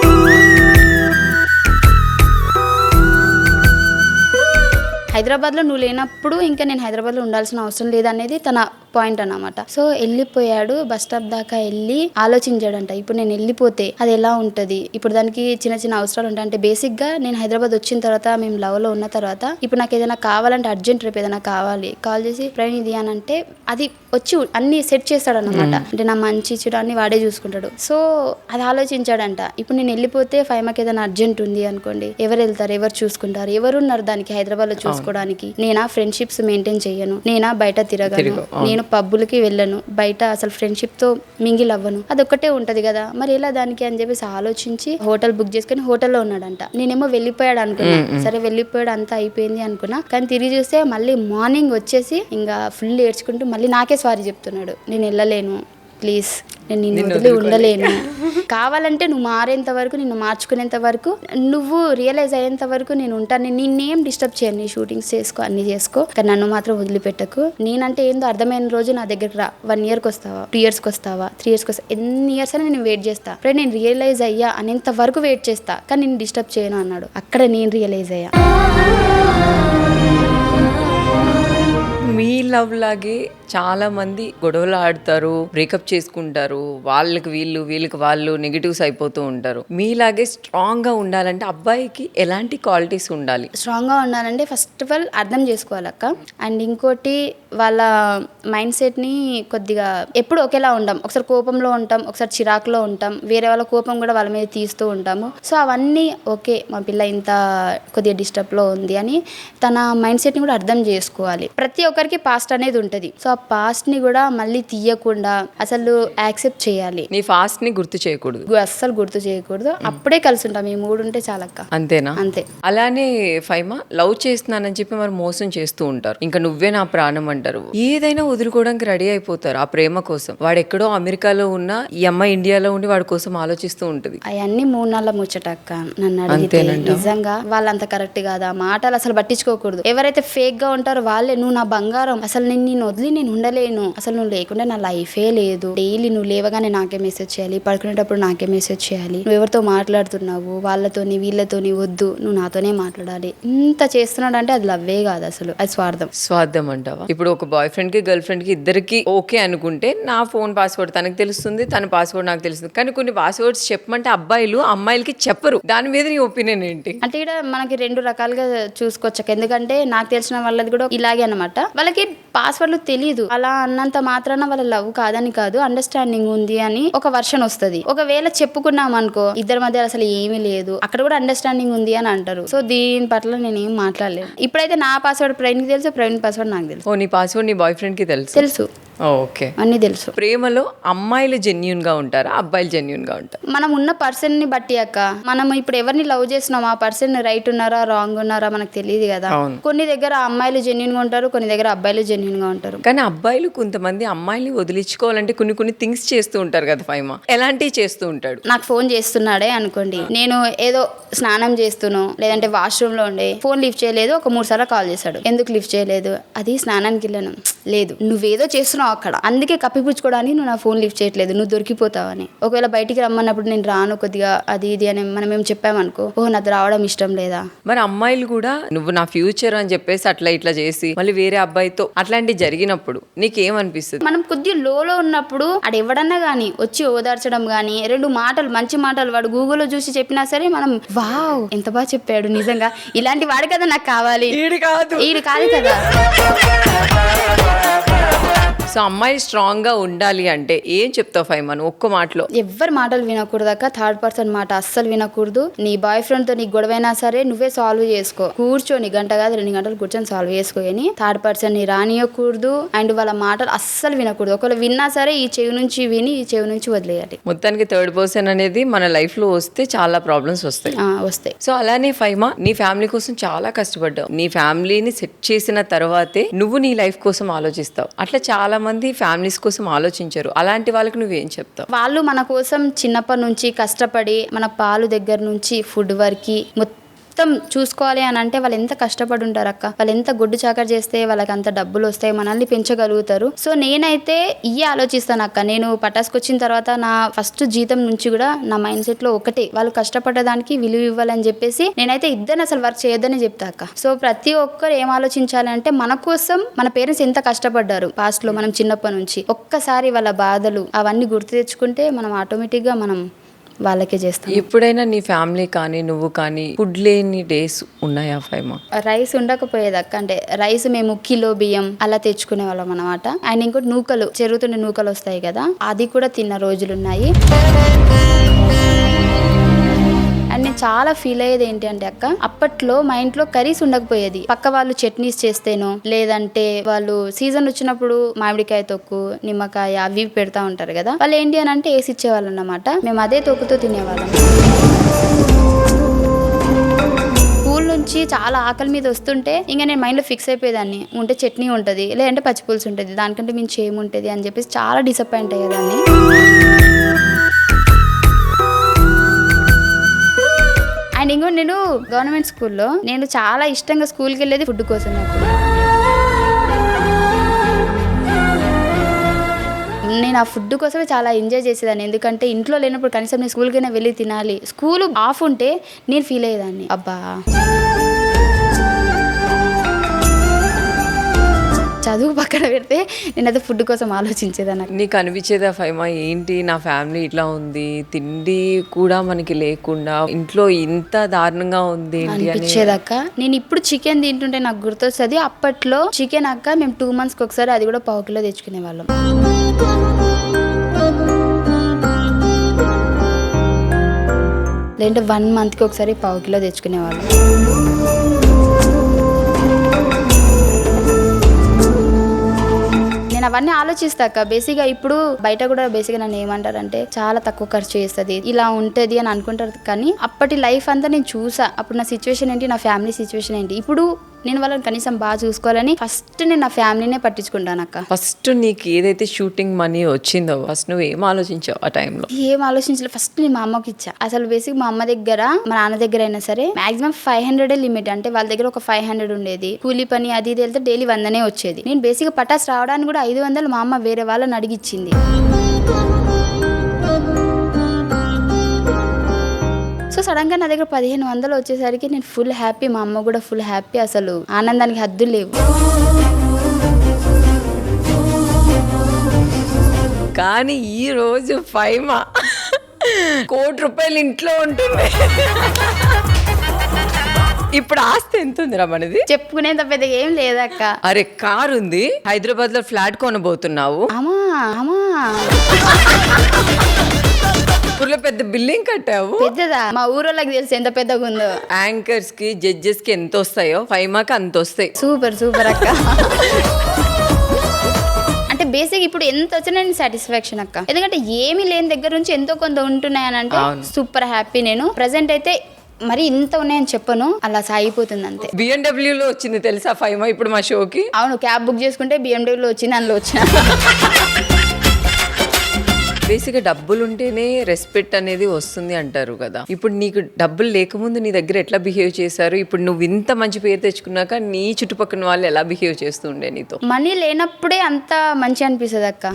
హైదరాబాద్లో నువ్వు లేనప్పుడు ఇంకా నేను హైదరాబాద్లో ఉండాల్సిన అవసరం లేదనేది తన పాయింట్ అన్నమాట. సో వెళ్ళిపోయాడు, బస్ స్టాప్ దాకా వెళ్ళి ఆలోచించాడంట, ఇప్పుడు నేను వెళ్ళిపోతే అది ఎలా ఉంటుంది, ఇప్పుడు దానికి చిన్న చిన్న అవసరాలు ఉంటాయి. అంటే బేసిక్గా నేను హైదరాబాద్ వచ్చిన తర్వాత, మేము లవ్లో ఉన్న తర్వాత, ఇప్పుడు నాకు ఏదైనా కావాలంటే అర్జెంట్ రేపు ఏదైనా కావాలి, కాల్ చేసి ప్రవీణ్ ఇది అని అంటే అది వచ్చి అన్ని సెట్ చేస్తాడు అన్నమాట. అంటే నా మంచి చెడు అన్ని వాడే చూసుకుంటాడు. సో అది ఆలోచించాడంట, ఇప్పుడు నేను వెళ్ళిపోతే ఫైమాకి ఏదైనా అర్జెంట్ ఉంది అనుకోండి, ఎవరు వెళ్తారు, ఎవరు చూసుకుంటారు, ఎవరున్నారు దానికి హైదరాబాద్లో చూసుకోవడానికి, నేనా ఫ్రెండ్షిప్స్ మెయింటైన్ చేయను, నేనా బయట తిరగను, నేను పబ్బులకి వెళ్ళను, బయట అసలు ఫ్రెండ్షిప్ తో మింగిల్ అవ్వను, అదొక్కటే ఉంటది కదా, మరి ఎలా దానికి అని చెప్పేసి ఆలోచించి హోటల్ బుక్ చేసుకుని హోటల్లో ఉన్నాడంట. నేనేమో వెళ్ళిపోయాడు అనుకున్నా, సరే వెళ్ళిపోయాడు అంతా అయిపోయింది అనుకున్నా. కానీ తిరిగి చూస్తే మళ్ళీ మార్నింగ్ వచ్చేసి ఇంకా ఫుల్ ఏడ్చుకుంటూ మళ్ళీ నాకే సారీ చెప్తున్నాడు, నేను వెళ్ళలేను ప్లీజ్, నేను నిన్ను వదిలి ఉండలేను, కావాలంటే నువ్వు మారేంత వరకు, నిన్ను మార్చుకునేంత వరకు, నువ్వు రియలైజ్ అయ్యేంత వరకు నేను ఉంటాను, నిన్నేం డిస్టర్బ్ చేయను, నీ షూటింగ్స్ చేసుకో, అన్ని చేసుకో, కానీ నన్ను మాత్రం వదిలిపెట్టకు. నేనంటే ఏందో అర్థమైన రోజు నా దగ్గరకు రా, 1 yearకి వస్తావా, 2 yearsకి వస్తావా, 3 yearsకి వస్తావా, ఎన్ని ఇయర్స్ అని నేను వెయిట్ చేస్తా, అప్పుడే నేను రియలైజ్ అయ్యా అనేంత వరకు వెయిట్ చేస్తా, కానీ నేను డిస్టర్బ్ చేయను అన్నాడు. అక్కడ నేను రియలైజ్ అయ్యా. మీ లవ్ లాగే చాలా మంది గొడవలు ఆడతారు, బ్రేకప్ చేసుకుంటారు, వాళ్ళకి వీళ్ళకి వాళ్ళు నెగిటివ్స్ అయిపోతూ ఉంటారు. మీలాగే స్ట్రాంగ్ గా ఉండాలంటే అబ్బాయికి ఎలాంటి క్వాలిటీస్ ఉండాలి? స్ట్రాంగ్ గా ఉండాలంటే ఫస్ట్ ఆఫ్ ఆల్ అర్థం చేసుకోవాలక్క. అండ్ ఇంకోటి వాళ్ళ మైండ్ సెట్ ని కొద్దిగా ఎప్పుడు ఒకేలా ఉంటాం, ఒకసారి కోపంలో ఉంటాం, ఒకసారి చిరాకులో ఉంటాం, వేరే వాళ్ళ కోపం కూడా వాళ్ళ మీద తీస్తూ ఉంటాము. సో అవన్నీ ఓకే, మా పిల్ల ఇంత కొద్దిగా డిస్టర్బ్ లో ఉంది అని తన మైండ్ సెట్ ని కూడా అర్థం చేసుకోవాలి. ప్రతి ఒక్కరికి పాస్ట్ అనేది ఉంటది. సో పాస్ట్ ని కూడా మళ్ళీ తీయకుండా అసలు యాక్సెప్ట్ చేయాలి. నీ పాస్ట్ ని గుర్తు చేయకూడదు, అస్సలు గుర్తు చేయకూడదు. అప్పుడే కలిసి ఉంటాం, ఈ 3 ఉంటే చాలక్క. అంతేనా? అంతే. అలానే ఫైమా, లవ్ చేస్తున్నానని చెప్పి మరి మోసం చేస్తూ ఉంటారు, ఇంకా నువ్వే నా ప్రాణం అంటారు, ఏదైనా వదులుకోవడానికి రెడీ అయిపోతారు ఆ ప్రేమ కోసం. వాడు ఎక్కడో అమెరికాలో ఉన్న, ఈ అమ్మాయి ఇండియాలో ఉండి వాడి కోసం ఆలోచిస్తూ ఉంటది. అవన్నీ 3 నెలల ముచ్చటక్క. నన్ను అడిగితే నిజంగా వాళ్ళంత కరెక్ట్ కాదా, మాటలు అసలు పట్టించుకోకూడదు. ఎవరైతే ఫేక్ గా ఉంటారో వాళ్ళే, నువ్వు నా బంగారం, అసలు నేను వదిలి నేను ఉండలేను, అసలు నువ్వు లేకుండా నా లైఫే లేదు, డైలీ నువ్వు లేవగానే నాకే మెసేజ్ చేయాలి, పడుకునేటప్పుడు నాకే మెసేజ్ చేయాలి, నువ్వు ఎవరితో మాట్లాడుతున్నావు, వాళ్ళతోని వీళ్ళతోని వద్దు, నువ్వు నాతోనే మాట్లాడాలి, ఇంత చేస్తున్నాడు అంటే అది లవ్వే కాదు, అసలు అది స్వార్థం అంటావా? ఇప్పుడు ఒక బాయ్ ఫ్రెండ్ కి గర్ల్ ఫ్రెండ్ కి ఇద్దరికి ఓకే అనుకుంటే, నా ఫోన్ పాస్వర్డ్ తనకు తెలుస్తుంది, తన పాస్వర్డ్ నాకు తెలుస్తుంది, కానీ కొన్ని పాస్వర్డ్స్ చెప్పమంటే అబ్బాయిలు అమ్మాయిలకి చెప్పరు. దాని మీద నీ ఒపీనియన్ ఏంటి? అంటే ఇక్కడ మనకి 2 రకాలుగా చూసుకోవచ్చు. ఎందుకంటే నాకు తెలిసిన వాళ్ళది కూడా ఇలాగే అనమాట, వాళ్ళకి పాస్వర్డ్లు తెలియదు. అలా అన్నంత మాత్రాన వాళ్ళ లవ్ కాదని కాదు, అండర్స్టాండింగ్ ఉంది అని ఒక వర్షన్ వస్తుంది. ఒకవేళ చెప్పుకున్నాం అనుకో ఇద్దరి మధ్య అసలు ఏమీ లేదు, అక్కడ కూడా అండర్స్టాండింగ్ ఉంది అని అంటారు. సో దీని పట్ల నేను ఏం మాట్లాడలేదు. ఇప్పుడైతే నా పాస్వర్డ్ ప్రవీణ్కి తెలుసు, ప్రవీణ్ పాస్వర్డ్ నాకు తెలుసు. ఓ, నీ పాస్వర్డ్ నీ బాయ్ ఫ్రెండ్ కి తెలుసు? తెలుసు, ఓకే, అన్నీ తెలుసు. ప్రేమలో అమ్మాయిలు జెన్యూన్ గా ఉంటారా, అబ్బాయిలు జెన్యూన్ గా ఉంటారు? మనం ఉన్న పర్సన్ ని బట్టి అక్క, మనం ఇప్పుడు ఎవరిని లవ్ చేస్తున్నాం ఆ పర్సన్ రైట్ ఉన్నారా రాంగ్ ఉన్నారా మనకు తెలియదు కదా. కొన్ని దగ్గర అమ్మాయిలు జెన్యూన్ గా ఉంటారు, కొన్ని దగ్గర అబ్బాయిలు జెన్యూన్ గా ఉంటారు. కానీ అబ్బాయిలు కొంతమంది అమ్మాయిని వదిలించుకోవాలంటే కొన్ని థింగ్స్ చేస్తూ ఉంటారు కదా ఫైమా, ఎలాంటివి చేస్తూ ఉంటాడు? నాకు ఫోన్ చేస్తున్నాడే అనుకోండి, నేను ఏదో స్నానం చేస్తున్నాను లేదంటే వాష్రూమ్ లో ఉండే ఫోన్ లిఫ్ట్ చేయలేదు, ఒక 3 సార్లు కాల్ చేశాడు. ఎందుకు లిఫ్ట్ చేయలేదు? అది స్నానానికి వెళ్ళాను. లేదు, నువ్వేదో చేస్తున్నావు అక్కడ, అందుకే కప్పిపుచ్చుకోవడానికి నువ్వు నా ఫోన్ లిఫ్ట్ చేయట్లేదు, నువ్వు దొరికిపోతావని. ఒకవేళ బయటికి రమ్మన్నప్పుడు నేను రాను కొద్దిగా అది ఇది అని మనం ఏం చెప్పామనుకో, ఓహో నాకు రావడం ఇష్టం లేదా. మరి అమ్మాయిలు కూడా నువ్వు నా ఫ్యూచర్ అని చెప్పేసి అట్లా ఇట్లా చేసి మళ్ళీ వేరే అబ్బాయితో అట్లాంటివి జరిగినప్పుడు నీకేమనిపిస్తుంది? మనం కొద్దిగా లోలో ఉన్నప్పుడు అది ఎవడన్నా గానీ వచ్చి ఓదార్చడం గానీ 2 మాటలు మంచి మాటలు వాడు గూగుల్లో చూసి చెప్పినా సరే మనం వావ్ ఎంత బాగా చెప్పాడు నిజంగా, ఇలాంటి వాడు కదా నాకు కావాలి, ఈడు కాదు కదా. సో అమ్మాయి స్ట్రాంగ్ గా ఉండాలి అంటే ఏం చెప్తావు ఫైమా నువ్వు ఒక్క మాటలో? ఎవ్వరి మాటలు వినకూడదు అక్క, థర్డ్ పర్సన్ మాట అస్సలు వినకూడదు. నీ బాయ్ ఫ్రెండ్ తో నీకు గొడవైనా సరే నువ్వే సాల్వ్ చేసుకో, కూర్చొని గంట కాదు 2 గంటలు కూర్చొని సాల్వ్ చేసుకో. అని థర్డ్ పర్సన్ ని రానియకూడదు అండ్ వాళ్ళ మాటలు అస్సలు వినకూడదు. ఒకవేళ విన్నా సరే ఈ చెవి నుంచి విని ఈ చెవి నుంచి వదిలేయాలి. మొత్తానికి థర్డ్ పర్సన్ అనేది మన లైఫ్ లో వస్తే చాలా ప్రాబ్లమ్స్ వస్తాయి. సో అలానే ఫైమా నీ ఫ్యామిలీ కోసం చాలా కష్టపడ్డావు, నీ ఫ్యామిలీని సెట్ చేసిన తర్వాతే నువ్వు నీ లైఫ్ కోసం ఆలోచిస్తావు. అట్లా చాలా మంది ఫ్యామిలీస్ కోసం ఆలోచించరు, అలాంటి వాళ్ళకి నువ్వేం చెప్తావు? వాళ్ళు మన కోసం చిన్నప్పటి నుంచి కష్టపడి మన పాలు దగ్గర నుంచి ఫుడ్ వరకు మొత్తం చూసుకోవాలి అని అంటే వాళ్ళు ఎంత కష్టపడి ఉంటారు అక్క, వాళ్ళు ఎంత గొడ్డు చాకరీ చేస్తే వాళ్ళకి అంత డబ్బులు వస్తాయి, మనల్ని పెంచగలుగుతారు. సో నేనైతే ఇవే ఆలోచిస్తాను అక్క. నేను పటాస్కొచ్చిన తర్వాత నా ఫస్ట్ జీతం నుంచి కూడా నా మైండ్ సెట్ లో ఒకటే, వాళ్ళు కష్టపడడానికి విలువ ఇవ్వాలని చెప్పేసి నేనైతే ఇద్దరిని అసలు వర్క్ చేయొద్దని చెప్తా అక్క. సో ప్రతి ఒక్కరు ఏం ఆలోచించాలి అంటే మన కోసం మన పేరెంట్స్ ఎంత కష్టపడ్డారు పాస్ట్ లో, మనం చిన్నప్పటి నుంచి ఒక్కసారి వాళ్ళ బాధలు అవన్నీ గుర్తు తెచ్చుకుంటే మనం ఆటోమేటిక్ గా మనం వాళ్ళకే చేస్తాం. ఎప్పుడైనా నీ ఫ్యామిలీ కానీ నువ్వు కానీ ఫుడ్ లేని డేస్ ఉన్నాయా ఫైమా? రైస్ ఉండకపోయేది అక్క, అంటే రైస్ మేము కిలో బియ్యం అలా తెచ్చుకునే వాళ్ళం అనమాట. అండ్ ఇంకోటి నూకలు, చెరుగుతుండే నూకలు వస్తాయి కదా, అది కూడా తిన్న రోజులు ఉన్నాయి. అండ్ నేను చాలా ఫీల్ అయ్యేది ఏంటి అంటే అక్క, అప్పట్లో మా ఇంట్లో కర్రీస్ ఉండకపోయేది, పక్క వాళ్ళు చట్నీస్ చేస్తేనో లేదంటే వాళ్ళు సీజన్ వచ్చినప్పుడు మామిడికాయ తొక్కు నిమ్మకాయ అవి పెడతా ఉంటారు కదా, వాళ్ళు ఏంటి అని అంటే వేసి ఇచ్చేవాళ్ళు అన్నమాట. మేము అదే తొక్కుతో తినేవాళ్ళం. స్కూల్ నుంచి చాలా ఆకలి మీద వస్తుంటే ఇంకా నేను మైండ్లో ఫిక్స్ అయిపోయేదాన్ని, ఉంటే చట్నీ ఉంటుంది లేదంటే పచ్చిపులుసు ఉంటుంది, దానికంటే మించి ఏముంటుంది అని చెప్పేసి చాలా డిసప్పాయింట్ అయ్యేదాన్ని. అండ్ ఇంకో నేను గవర్నమెంట్ స్కూల్లో నేను చాలా ఇష్టంగా స్కూల్కి వెళ్ళేది ఫుడ్ కోసం. నేను ఆ ఫుడ్ కోసమే చాలా ఎంజాయ్ చేసేదాన్ని, ఎందుకంటే ఇంట్లో లేనప్పుడు కనీసం నేను స్కూల్కైనా వెళ్ళి తినాలి. స్కూల్ ఆఫ్ ఉంటే నేను ఫీల్ అయ్యేదాన్ని, అబ్బా చదువు పక్కన పెడితే నేనైతే ఫుడ్ కోసం ఆలోచించేదాన్ని. నీకు అనిపించేదా ఫైమా ఏంటి నా ఫ్యామిలీ ఇట్లా ఉంది, తిండి కూడా మనకి లేకుండా ఇంట్లో ఇంత దారుణంగా ఉంది అనిపించేదక్క. నేను ఇప్పుడు చికెన్ తింటుంటే నాకు గుర్తొస్తుంది, అప్పట్లో చికెన్ అక్క మేము 2 monthsకి ఒకసారి అది కూడా 1/4 కిలో తెచ్చుకునే వాళ్ళం. లేదంటే 1 monthకి ఒకసారి 1/4 కిలో తెచ్చుకునే వాళ్ళం. నేను అవన్నీ ఆలోచిస్తాక బేసిక్గా ఇప్పుడు బయట కూడా బేసిక్గా నన్ను ఏమంటారంటే చాలా తక్కువ ఖర్చు చేస్తుంది ఇలా ఉంటుంది అని అనుకుంటారు, కానీ అప్పటి లైఫ్ అంతా నేను చూసా. అప్పుడు నా సిచ్యువేషన్ ఏంటి, నా ఫ్యామిలీ సిచ్యువేషన్ ఏంటి, ఇప్పుడు నేను వాళ్ళని కనీసం బాగా చూసుకోవాలని ఫస్ట్ నేను నా ఫ్యామిలీనే పట్టించుకుంటాను అక్క. ఫస్ట్ నీకు ఏదైతే షూటింగ్ మనీ వచ్చిందో ఫస్ట్ నువ్వు ఏం ఆలోచించావు ఆ టైంలో? ఏం ఆలోచించలేదు, ఫస్ట్ నేను మా అమ్మకి ఇచ్చా. అసలు బేసిక్ మా అమ్మ దగ్గర మా నాన్న దగ్గర అయినా సరే మాక్సిమం 500 లిమిట్, అంటే వాళ్ళ దగ్గర ఒక 500 ఉండేది. కూలీ పని అది ఇది వెళ్తే డైలీ 100 వచ్చేది. నేను బేసిక్ పటాస్ రావడానికి కూడా 500 మా అమ్మ వేరే వాళ్ళని అడిగిచ్చింది. సో సడన్ గా నా దగ్గర 1500 వచ్చేసరికి నేను ఫుల్ హ్యాపీ, మా అమ్మ కూడా ఫుల్ హ్యాపీ, అసలు ఆనందానికి హద్దులు లేవు. కానీ ఈ రోజు ఫైమా 1 కోటి రూపాయలు ఇంట్లో ఉంటుంది. ఇప్పుడు ఆస్తి ఎంత ఉందిరా మనది? చెప్పుకునేంత పెద్దగా ఏం లేదక్క. అరే కార్ ఉంది, హైదరాబాద్ లో ఫ్లాట్ కొనబోతున్నావు, అమ్మా అమ్మా ఊర్లో పెద్ద బిల్డింగ్ కట్టావు. పెద్దదా? మా ఊరోళ్ళకి తెలుసు ఎంత పెద్దగా ఉందో. యాంకర్స్ కి జడ్జెస్ కి ఎంత వస్తాయో ఫైమాకి అంత వస్తాయి. సూపర్ సూపర్ అక్క. అంటే బేసిక్ ఇప్పుడు ఎంత వచ్చినా సాటిస్ఫాక్షన్ అక్క, ఎందుకంటే ఏమీ లేని దగ్గర నుంచి ఎంతో కొంత ఉంటున్నాయని అంటే సూపర్ హ్యాపీ. నేను ప్రెసెంట్ అయితే మరి ఇంత ఉన్నాయని చెప్పను, అలా సాగిపోతుంది అంతే. BMW లో వచ్చింది తెలుసా ఫైమా ఇప్పుడు మా షోకి? అవును, క్యాబ్ బుక్ చేసుకుంటే BMW లో వచ్చింది, అందులో వచ్చిన. బేసిక్గా డబ్బులు ఉంటేనే రెస్పెక్ట్ అనేది వస్తుంది అంటారు కదా. ఇప్పుడు నీకు డబ్బులు లేకముందు నీ దగ్గర ఎట్లా బిహేవ్ చేశారు, ఇప్పుడు నువ్వు ఇంత మంచి పేరు తెచ్చుకున్నాక నీ చుట్టుపక్కల వాళ్ళు ఎలా బిహేవ్ చేస్తుండే నీతో? మనీ లేనప్పుడే అంత మంచి అనిపిస్తుంది అక్క.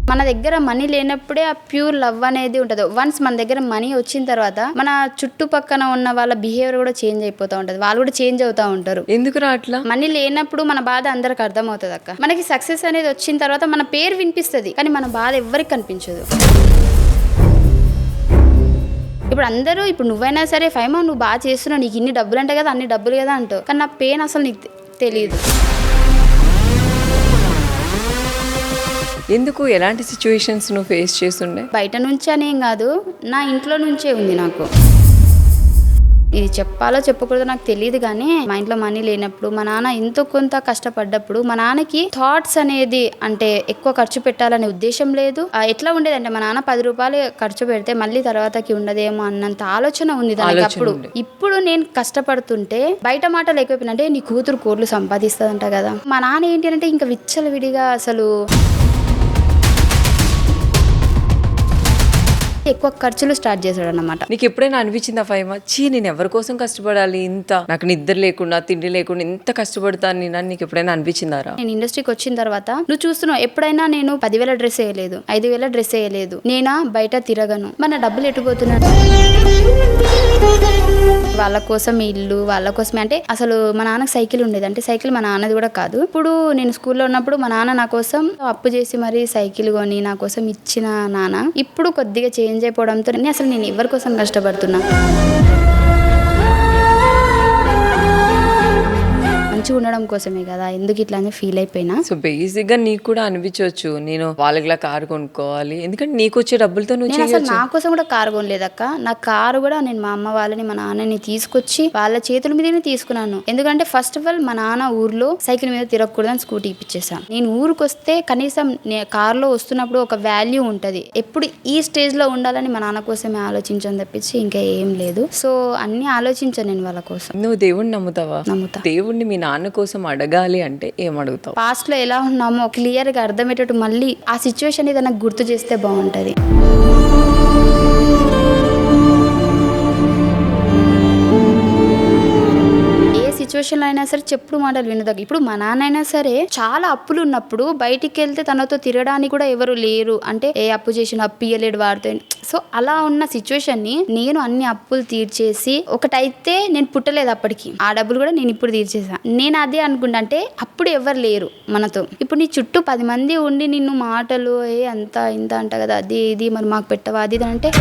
మన దగ్గర మనీ లేనప్పుడే ఆ ప్యూర్ లవ్ అనేది ఉంటుంది. వన్స్ మన దగ్గర మనీ వచ్చిన తర్వాత మన చుట్టుపక్కన ఉన్న వాళ్ళ బిహేవియర్ కూడా చేంజ్ అయిపోతూ ఉంటుంది, వాళ్ళు కూడా చేంజ్ అవుతూ ఉంటారు. ఎందుకు అట్లా? మనీ లేనప్పుడు మన బాధ అందరికి అర్థం అవుతుంది అక్క. మనకి సక్సెస్ అనేది వచ్చిన తర్వాత మన పేరు వినిపిస్తుంది, కానీ మన బాధ ఎవరికి కనిపించదు. ఇప్పుడు అందరూ, ఇప్పుడు నువ్వైనా సరే ఫైమా నువ్వు బాగా చేస్తున్నావు, నీకు ఇన్ని డబ్బులు అంటే కదా, అన్ని డబ్బులు కదా అంటావు, కానీ నా పెయిన్ అసలు నీకు తెలియదు. ఎందుకు? ఎలాంటి సిచ్యువేషన్స్ నువ్వు ఫేస్ చేస్తుండే? బయట నుంచి అనేం కాదు, నా ఇంట్లో నుంచే ఉంది నాకు. ఇది చెప్పాలో చెప్పకూడదో నాకు తెలియదు, కానీ మా ఇంట్లో మనీ లేనప్పుడు మా నాన్న ఎంతో కొంత కష్టపడ్డప్పుడు మా నాన్నకి థాట్స్ అనేది అంటే ఎక్కువ ఖర్చు పెట్టాలనే ఉద్దేశం లేదు. ఎట్లా ఉండేదంటే మా నాన్న 10 రూపాయలు ఖర్చు పెడితే మళ్ళీ తర్వాతకి ఉండదేమో అన్నంత ఆలోచన ఉంది దానికి అప్పుడు. ఇప్పుడు నేను కష్టపడుతుంటే బయట మాటలు ఎక్కువైపోయినంటే నీ కూతురు కోట్లు సంపాదిస్తుందంట కదా. మా నాన్న ఏంటి అంటే ఇంకా విచ్చలవిడిగా అసలు ఎక్కువ ఖర్చులు స్టార్ట్ చేశాడు అన్నమాట. నీకు ఎప్పుడైనా అనిపించిందా ఫైమా, చీ నేను ఎవరి కోసం కష్టపడాలి, ఇంత నాకు నిద్ర లేకుండా తిండి లేకుండా ఇంత కష్టపడతాను నేను, నీకు ఎప్పుడైనా అనిపించిందారా? నేను ఇండస్ట్రీకి వచ్చిన తర్వాత నువ్వు చూస్తున్నావు, ఎప్పుడైనా నేను 10,000 డ్రెస్ వేయలేదు, 5,000 డ్రెస్ వేయలేదు, నేనా బయట తిరగను, మన డబ్బులు ఎట్టుపోతున్నాను వాళ్ళ కోసం ఇల్లు, వాళ్ళ కోసమే. అంటే అసలు మా నాన్నకి సైకిల్ ఉండేది, అంటే సైకిల్ మా నాన్నది కూడా కాదు. ఇప్పుడు నేను స్కూల్లో ఉన్నప్పుడు మా నాన్న నా కోసం అప్పు చేసి మరి సైకిల్ కొని నా కోసం ఇచ్చిన నాన్న ఇప్పుడు కొద్దిగా చేంజ్ అయిపోవడంతో అసలు నేను ఎవరి కోసం కష్టపడుతున్నా, మంచిగా ఉండడం కోసమే కదా, ఎందుకు ఇట్లా అని ఫీల్ అయిపోయినా. సో బేసిక్ గా నీకు కూడా అనిపించవచ్చు నేను వాళ్ళకిలా కారు కొనుక్కోవాలి, ఎందుకంటే నీకు వచ్చే డబ్బులతో నువ్వు అసలు నా కోసం కూడా కారు కొనలేదక్క. నా కారు కూడా నేను మా అమ్మ వాళ్ళని మా నాన్నని తీసుకొచ్చి వాళ్ళ చేతుల మీదనే తీసుకున్నాను. ఎందుకంటే ఫస్ట్ ఆఫ్ ఆల్ మా నాన్న ఊర్లో సైకిల్ మీద తిరగకూడదని స్కూటీ ఇప్పించేసాను. నేను ఊరికి వస్తే కనీసం కారులో వస్తున్నప్పుడు ఒక వాల్యూ ఉంటది, ఎప్పుడు ఈ స్టేజ్ లో ఉండాలని మా నాన్న కోసమే ఆలోచించని తప్పించి ఇంకా ఏం లేదు. సో అన్ని ఆలోచించాను నేను వాళ్ళ కోసం. నువ్వు దేవుడిని నమ్ముతావా? నమ్ముతా. దేవుడిని మీ నాన్న కోసం అడగాలి అంటే ఏం అడుగుతావు? పాస్ట్ లో ఎలా ఉన్నామో క్లియర్ గా అర్థమయ్యేటట్టు మళ్ళీ ఆ సిచ్యువేషన్ ఏదైనా గుర్తు చేస్తే బాగుంటది. సిచ్యువేషన్లో అయినా సరే చెప్పుడు మాటలు వినదగ్గ. ఇప్పుడు మా నాన్న అయినా సరే చాలా అప్పులు ఉన్నప్పుడు బయటికి వెళ్తే తనతో తిరగడానికి కూడా ఎవరు లేరు, అంటే ఏ అప్పు చేసిన అప్పు ఇయ్యలేడు వాడితో. సో అలా ఉన్న సిచ్యువేషన్ ని నేను అన్ని అప్పులు తీర్చేసి ఒకటైతే నేను పుట్టలేదు అప్పటికి, ఆ డబ్బులు కూడా నేను ఇప్పుడు తీర్చేసా. నేను అదే అనుకుంటా, అంటే అప్పుడు ఎవరు లేరు మనతో. ఇప్పుడు నీ చుట్టూ 10 మంది ఉండి నిన్ను మాటలు అంత ఇంత అంట కదా, అది ఇది మరి మాకు పెట్టవా అది ఇది అంటే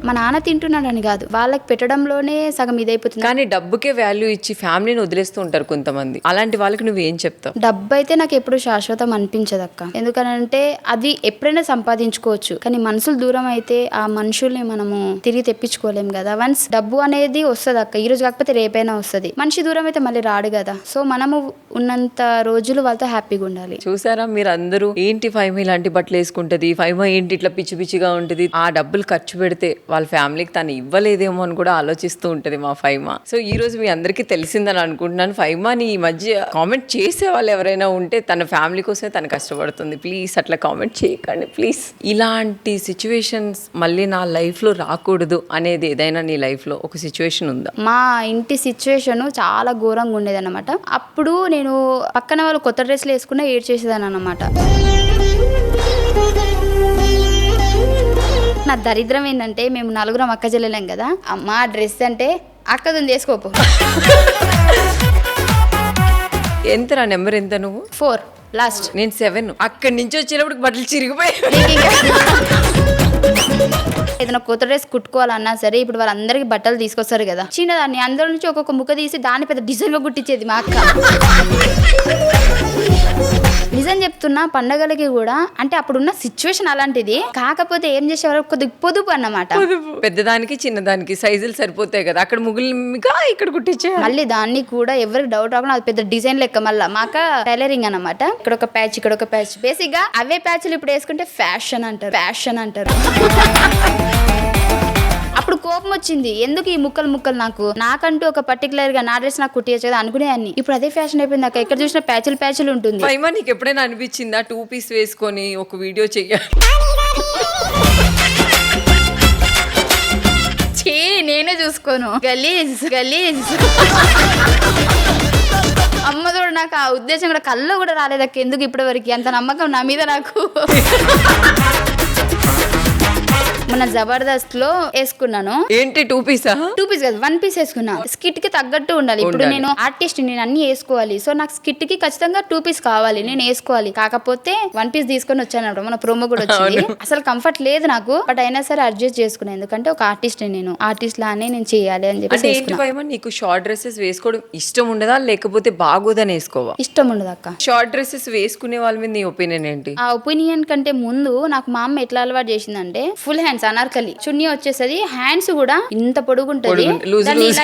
మా నాన్న తింటున్నాడని కాదు, వాళ్ళకి పెట్టడంలోనే సగం ఇదైపోతుంది. కానీ డబ్బుకే వాల్యూ ఇచ్చి ఫ్యామిలీని వదిలేస్తూ ఉంటారు కొంతమంది, అలాంటి వాళ్ళకి నువ్వు ఏం చెప్తావు? డబ్బు అయితే నాకు ఎప్పుడు శాశ్వతం అనిపించదు అక్క. ఎందుకనంటే అది ఎప్పుడైనా సంపాదించుకోవచ్చు, కానీ మనుషులు దూరం అయితే ఆ మనుషుల్ని మనము తిరిగి తెప్పించుకోలేం కదా. వన్స్ డబ్బు అనేది వస్తుంది అక్క, ఈ రోజు కాకపోతే రేపైనా వస్తుంది. మనిషి దూరం అయితే మళ్ళీ రాడు కదా. సో మనము ఉన్నంత రోజులు వాళ్ళతో హ్యాపీగా ఉండాలి. చూసారా మీరు అందరూ, ఏంటి ఫైమా ఇలాంటి బట్టలు వేసుకుంటది, ఫైమా ఏంటి ఇట్లా పిచ్చి పిచ్చిగా ఉంటుంది, ఆ డబ్బులు ఖర్చు పెడితే వాళ్ళ ఫ్యామిలీకి తను ఇవ్వలేదేమో అని కూడా ఆలోచిస్తూ ఉంటది మా ఫైమా. సో ఈ రోజు మీ అందరికీ తెలిసిందని అనుకుంటున్నాను. ఫైమాని ఈ మధ్య కామెంట్ చేసే వాళ్ళు ఎవరైనా ఉంటే తన ఫ్యామిలీ కోసమే తను కష్టపడుతుంది, ప్లీజ్ అట్లా కామెంట్ చేయకండి ప్లీజ్. ఇలాంటి సిచ్యువేషన్స్ మళ్ళీ నా లైఫ్ లో రాకూడదు అనేది ఏదైనా నీ లైఫ్ లో ఒక సిచ్యువేషన్ ఉందా? మా ఇంటి సిచ్యువేషన్ చాలా ఘోరంగా ఉండేది అనమాట. అప్పుడు నేను పక్కన వాళ్ళు కొత్త డ్రెస్లు వేసుకున్నా ఏడ్చేసేదాన్ని అనమాట. నా దరిద్రం ఏంటంటే మేము 4 అక్క చెల్లెలేం కదా, అమ్మ డ్రెస్ అంటే అక్కదని చేసుకోపో. ఎంతరా నెంబర్ ఎంత నువ్వు? 4 లాస్ట్. నేను 7. అక్కడి నుంచి వచ్చేటప్పుడు బట్టలు చిరిగిపోయాయి. ఏదైనా కొత్త డ్రెస్ కుట్టుకోవాలన్నా సరే ఇప్పుడు వాళ్ళందరికీ బట్టలు తీసుకొస్తారు కదా, చిన్నదాన్ని అందరి నుంచి ఒక్కొక్క ముక్క తీసి దాన్ని పెద్ద డిజైన్ గా కుట్టించేది మా అక్క. నిజం చెప్తున్నా, పండగలకి కూడా అంటే అప్పుడున్న సిచ్యువేషన్ అలాంటిది. కాకపోతే ఏం చేసేవారు, కొద్ది పొదుపు అన్నమాట. పెద్దదానికి చిన్నదానికి సైజులు సరిపోతాయి కదా, అక్కడ ముగ్గులుగా ఇక్కడ కుట్టించే. మళ్ళీ దాన్ని కూడా ఎవరికి డౌట్ రాకుండా అది పెద్ద డిజైన్ లెక్క. మళ్ళీ మా అక్క టైలరింగ్ అన్నమాట. ఇక్కడ ఒక ప్యాచ్, ఇక్కడ ఒక ప్యాచ్. బేసిక్ గా అవే ప్యాచ్లు ఇప్పుడు వేసుకుంటే ఫ్యాషన్ అంటారు. అప్పుడు కోపం వచ్చింది, ఎందుకు ఈ ముక్కలు నాకంటూ ఒక పర్టికులర్ గా నా డ్రెస్ నాకు కుట్టియచ్చు కదా అనుకునేదాన్ని. ఇప్పుడు అదే ఫ్యాషన్ అయిపోయింది అక్క. ఎక్కడ చూసినా ప్యాచులు ఉంటుంది. పైమా నీకు ఎప్పుడైనా అనిపించిందా 2 పీస్ వేసుకొని ఒక వీడియో చెయ్యాలి? నేనే చూసుకోను, గలీజ్. అమ్మ చూడు, నాకు ఆ ఉద్దేశం కూడా కల్లో కూడా రాలేదక్క. ఎందుకు ఇప్పటి వరకు అంత నమ్మకం నా మీద నాకు. మన జబర్దస్త్ లో వేసుకున్నాను. ఏంటి 2 పీసా? 2 పీస్ కాదు, 1 పీస్ వేసుకున్నా. స్కిట్ కి తగ్గట్టు ఉండాలి. ఇప్పుడు నేను ఆర్టిస్ట్, నేను అన్ని వేసుకోవాలి. సో నాకు స్కిట్ కి ఖచ్చితంగా 2 పీస్ కావాలి, నేను వేసుకోవాలి. కాకపోతే 1 పీస్ తీసుకొని వచ్చాను. మన ప్రోమో కూడా వచ్చింది. అసలు కంఫర్ట్ లేదు నాకు, బట్ అయినా సరే అడ్జస్ట్ చేసుకున్నాను. ఎందుకంటే ఒక ఆర్టిస్ట్, నేను ఆర్టిస్ట్ లానే నేను చేయాలి అని చెప్పి. నీకు షార్ట్ డ్రెస్సెస్ వేసుకోవడం ఇష్టం ఉండదా, లేకపోతే బాగోదని వేసుకోవా? ఇష్టం ఉండదు అక్క. షార్ట్ డ్రెస్సెస్ వేసుకునే వాళ్ళ మీద నీ ఒపీనియన్ ఏంటి? ఆ ఒపీనియన్ కంటే ముందు నాకు మా అమ్మ ఎట్లా అలవాటు చేసిందంటే, ఫుల్ హ్యాండ్స్ అనార్కలి చున్నీ వచ్చేసది, హ్యాండ్స్ కూడా ఇంత పొడుగుంటది,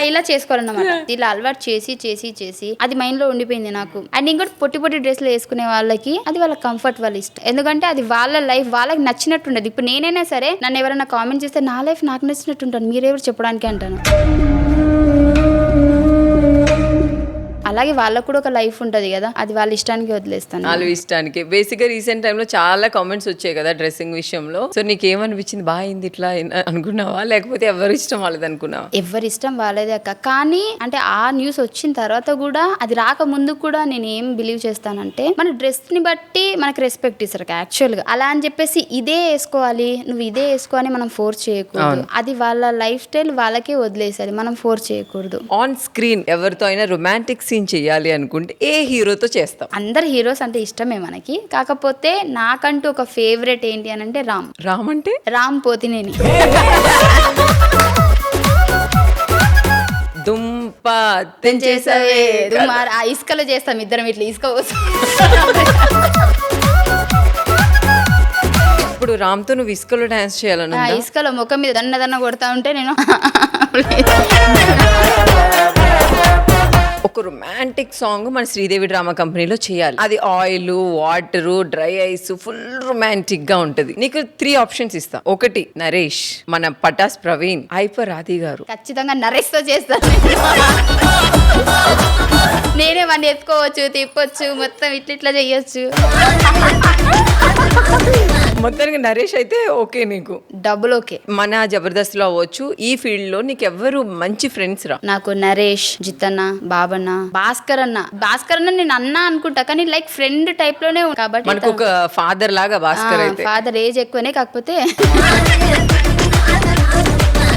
ఇలా చేసుకోవాలన్నమాట. ఇలా అలవాటు చేసి అది మైండ్ లో ఉండిపోయింది నాకు. అండ్ ఇంకోటి పొట్టి డ్రెస్లు వేసుకునే వాళ్ళకి అది వాళ్ళ కంఫర్ట్, వాళ్ళ ఇష్టం. ఎందుకంటే అది వాళ్ళ లైఫ్, వాళ్ళకి నచ్చినట్టు ఉండదు. ఇప్పుడు నేనైనా సరే నన్ను ఎవరైనా కామెంట్ చేస్తే నా లైఫ్ నాకు నచ్చినట్టు ఉంటాను, మీరెవరు చెప్పడానికి అంటాను. అలాగే వాళ్ళకు కూడా ఒక లైఫ్ ఉంటది కదా, అది వాళ్ళ ఇష్టానికి వదిలేస్తాను. వాళ్ళ ఇష్టానికి. బేసిక్ గా రీసెంట్ టైమ్ లో చాలా కామెంట్స్ వచ్చాయి కదా డ్రెస్సింగ్ విషయంలో. సో నీకేమనిపించింది, బాగుంది ఇట్లా అనుకున్నావా, లేకపోతే ఎవరి ఇష్టం వాళ్ళది అనుకున్నావా? ఎవరి ఇష్టం వాళ్ళదే అక్క. కానీ అంటే ఆ న్యూస్ వచ్చిన తర్వాత కూడా, అది రాక ముందు కూడా నేను ఏం బిలీవ్ చేస్తానంటే, మన డ్రెస్ ని బట్టి మనకి రెస్పెక్ట్ ఇస్తారు యాక్చువల్ గా. అలా అని చెప్పేసి ఇదే వేసుకోవాలి, నువ్వు ఇదే వేసుకోవాలి మనం ఫోర్స్ చేయకూడదు. అది వాళ్ళ లైఫ్ స్టైల్, వాళ్ళకే వదిలేసాలి, మనం ఫోర్స్ చేయకూడదు. ఆన్ స్క్రీన్ ఎవరితో అయినా రొమాంటిక్ సీన్ చేయాలి అనుకుంటే ఏ హీరోతో చేస్తాం? అందరు హీరోస్ అంటే ఇష్టమే మనకి. కాకపోతే నాకంటూ ఒక ఫేవరెట్ ఏంటి అని అంటే రామ్ అంటే రామ్ పోతినేని. దుంప తెంచేసావే ఆ ఇసుకలో చేస్తాం ఇద్దరం, ఇట్లా ఇసుక కోసం. ఇప్పుడు రామ్తో నువ్వు ఇసుకలో డాన్స్ చేయాలన్నా? ఇసుకలో ముఖం మీద దన్న కొడతా ఉంటే నేను ఒక రొమాంటిక్ సాంగ్ మన శ్రీదేవి డ్రామా కంపెనీలో చేయాలి. అది oil, water, dry ice, full romantic గా ఉంటది. నీకు 3 ఆప్షన్స్ ఇస్తా. 1 నరేష్, మన పటాస్ ప్రవీణ్, హైపర్ ఆది గారు. ఖచ్చితంగా నరేష్ తో చేస్తాను. నేనే వాడిని ఎత్తుకోవచ్చు, తిప్పొచ్చు, మొత్తం ఇట్లా చెయ్యొచ్చు. మొత్తానికి నరేష్ అయితే ఓకే, నీకు డబుల్ ఓకే. మన జబర్దస్త్ లో అవ్వచ్చు, ఈ ఫీల్డ్ లో నీకు ఎవరు మంచి ఫ్రెండ్స్ రా? నాకు నరేష్, జితన్న, బాబన్న, భాస్కర్ అన్న నేను అన్నా అనుకుంటా, కానీ లైక్ ఫ్రెండ్ టైప్ లోనే. కాబట్టి మనకు ఒక ఫాదర్ లాగా భాస్కర్ అయితే. ఫాదర్ ఏజ్ ఎక్కువనే, కాకపోతే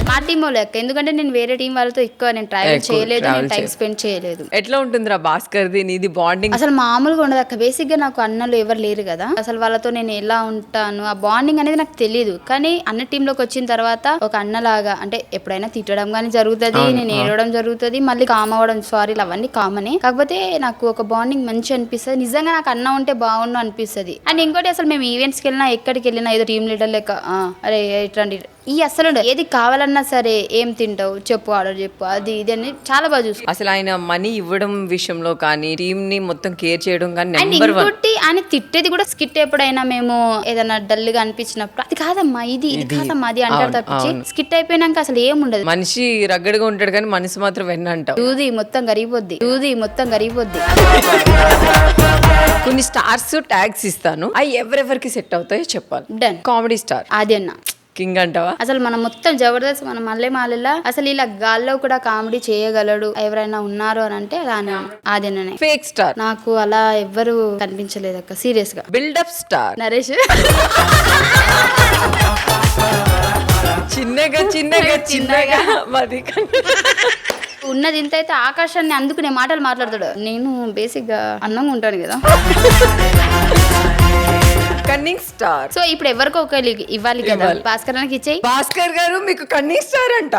మా టీమ్ లెక్క. ఎందుకంటే నేను వేరే టీం వాళ్ళతో ఎక్కువ నేను ట్రావెల్ చేయలేదు, నేను టైం స్పెండ్ చేయలేదు. ఎట్లా ఉంటుందిరా భాస్కర్ది నీది బాండింగ్? అసలు మామూలుగా ఉండదు అక్క. బేసిక్ గా నాకు అన్నలు ఎవరు లేరు కదా, అసలు వాళ్ళతో నేను ఎలా ఉంటాను, ఆ బాండింగ్ అనేది నాకు తెలియదు. కానీ అన్న టీమ్ లోకి వచ్చిన తర్వాత ఒక అన్నలాగా, అంటే ఎప్పుడైనా తిట్టడం కానీ జరుగుతుంది, నేను ఏడవడం జరుగుతుంది, మళ్ళీ కామ్ అవ్వడం, సారీ అవన్నీ కామనే. కాకపోతే నాకు ఒక బాండింగ్ మంచి అనిపిస్తుంది. నిజంగా నాకు అన్న ఉంటే బాగుండు అనిపిస్తుంది. అండ్ ఇంకోటి, అసలు మేము ఈవెంట్స్ కి వెళ్ళినా, ఎక్కడికి వెళ్ళినా ఏదో టీమ్ లీడర్ లెక్క, అరే ఇట్లాంటి ఈ అసలు ఏది కావాలన్నా సరే, ఏం తింటావు చెప్పు, ఆర్డర్ చెప్పు, అది ఇది అని చాలా బాగా చూసుకో. అసలు ఆయన మనీ ఇవ్వడం విషయంలో కానీ, టీమ్ ని మొత్తం కేర్ చేయడం కానీ. అండ్ ఇంకోటి, ఆయన తిట్టేది కూడా స్కిట్ ఎప్పుడైనా మేము ఏదైనా డల్ గా అనిపించినప్పుడు, అది కాదమ్మా ఇది కాదమ్మా అది అంటారు తప్పించి, స్కిట్ అయిపోయినాక అసలు ఏముండదు. మనిషి రగ్గడగా ఉంటాడు కానీ మనసు మాత్రం వెన్నంటావు. దూది మొత్తం కరిగిపోద్ది. కొన్ని స్టార్స్ ట్యాగ్స్ ఇస్తాను, అవి ఎవరెవరికి సెట్ అవుతాయో చెప్పాలి. డన్. కామెడీ స్టార్ అది అన్న కింగ్ అంటావా? అసలు మనం మొత్తం జబర్దస్త్, మనం మల్లెమాలలా అసలు ఇలా గాల్లో కూడా కామెడీ చేయగలడు ఎవరైనా ఉన్నారు అని అంటే అదేననే. ఫేక్ స్టార్ నాకు అలా ఎవ్వరు కనిపించలేదు అక్క, సీరియస్ గా. Buildup star Naresh. చిన్నగా మాది ఉన్నది ఇంత అయితే ఆకాశాన్ని అందుకునే మాటలు మాట్లాడతాడు. నేను బేసిక్ గా అందంగా ఉంటాను కదా. Cunning star. సో ఇప్పుడు ఎవరికో ఒక ఇవ్వాలి కదా, భాస్కర్ అన్నకి ఇచ్చేయి. భాస్కర్ గారు మీకు కన్నింగ్ స్టార్ అంట.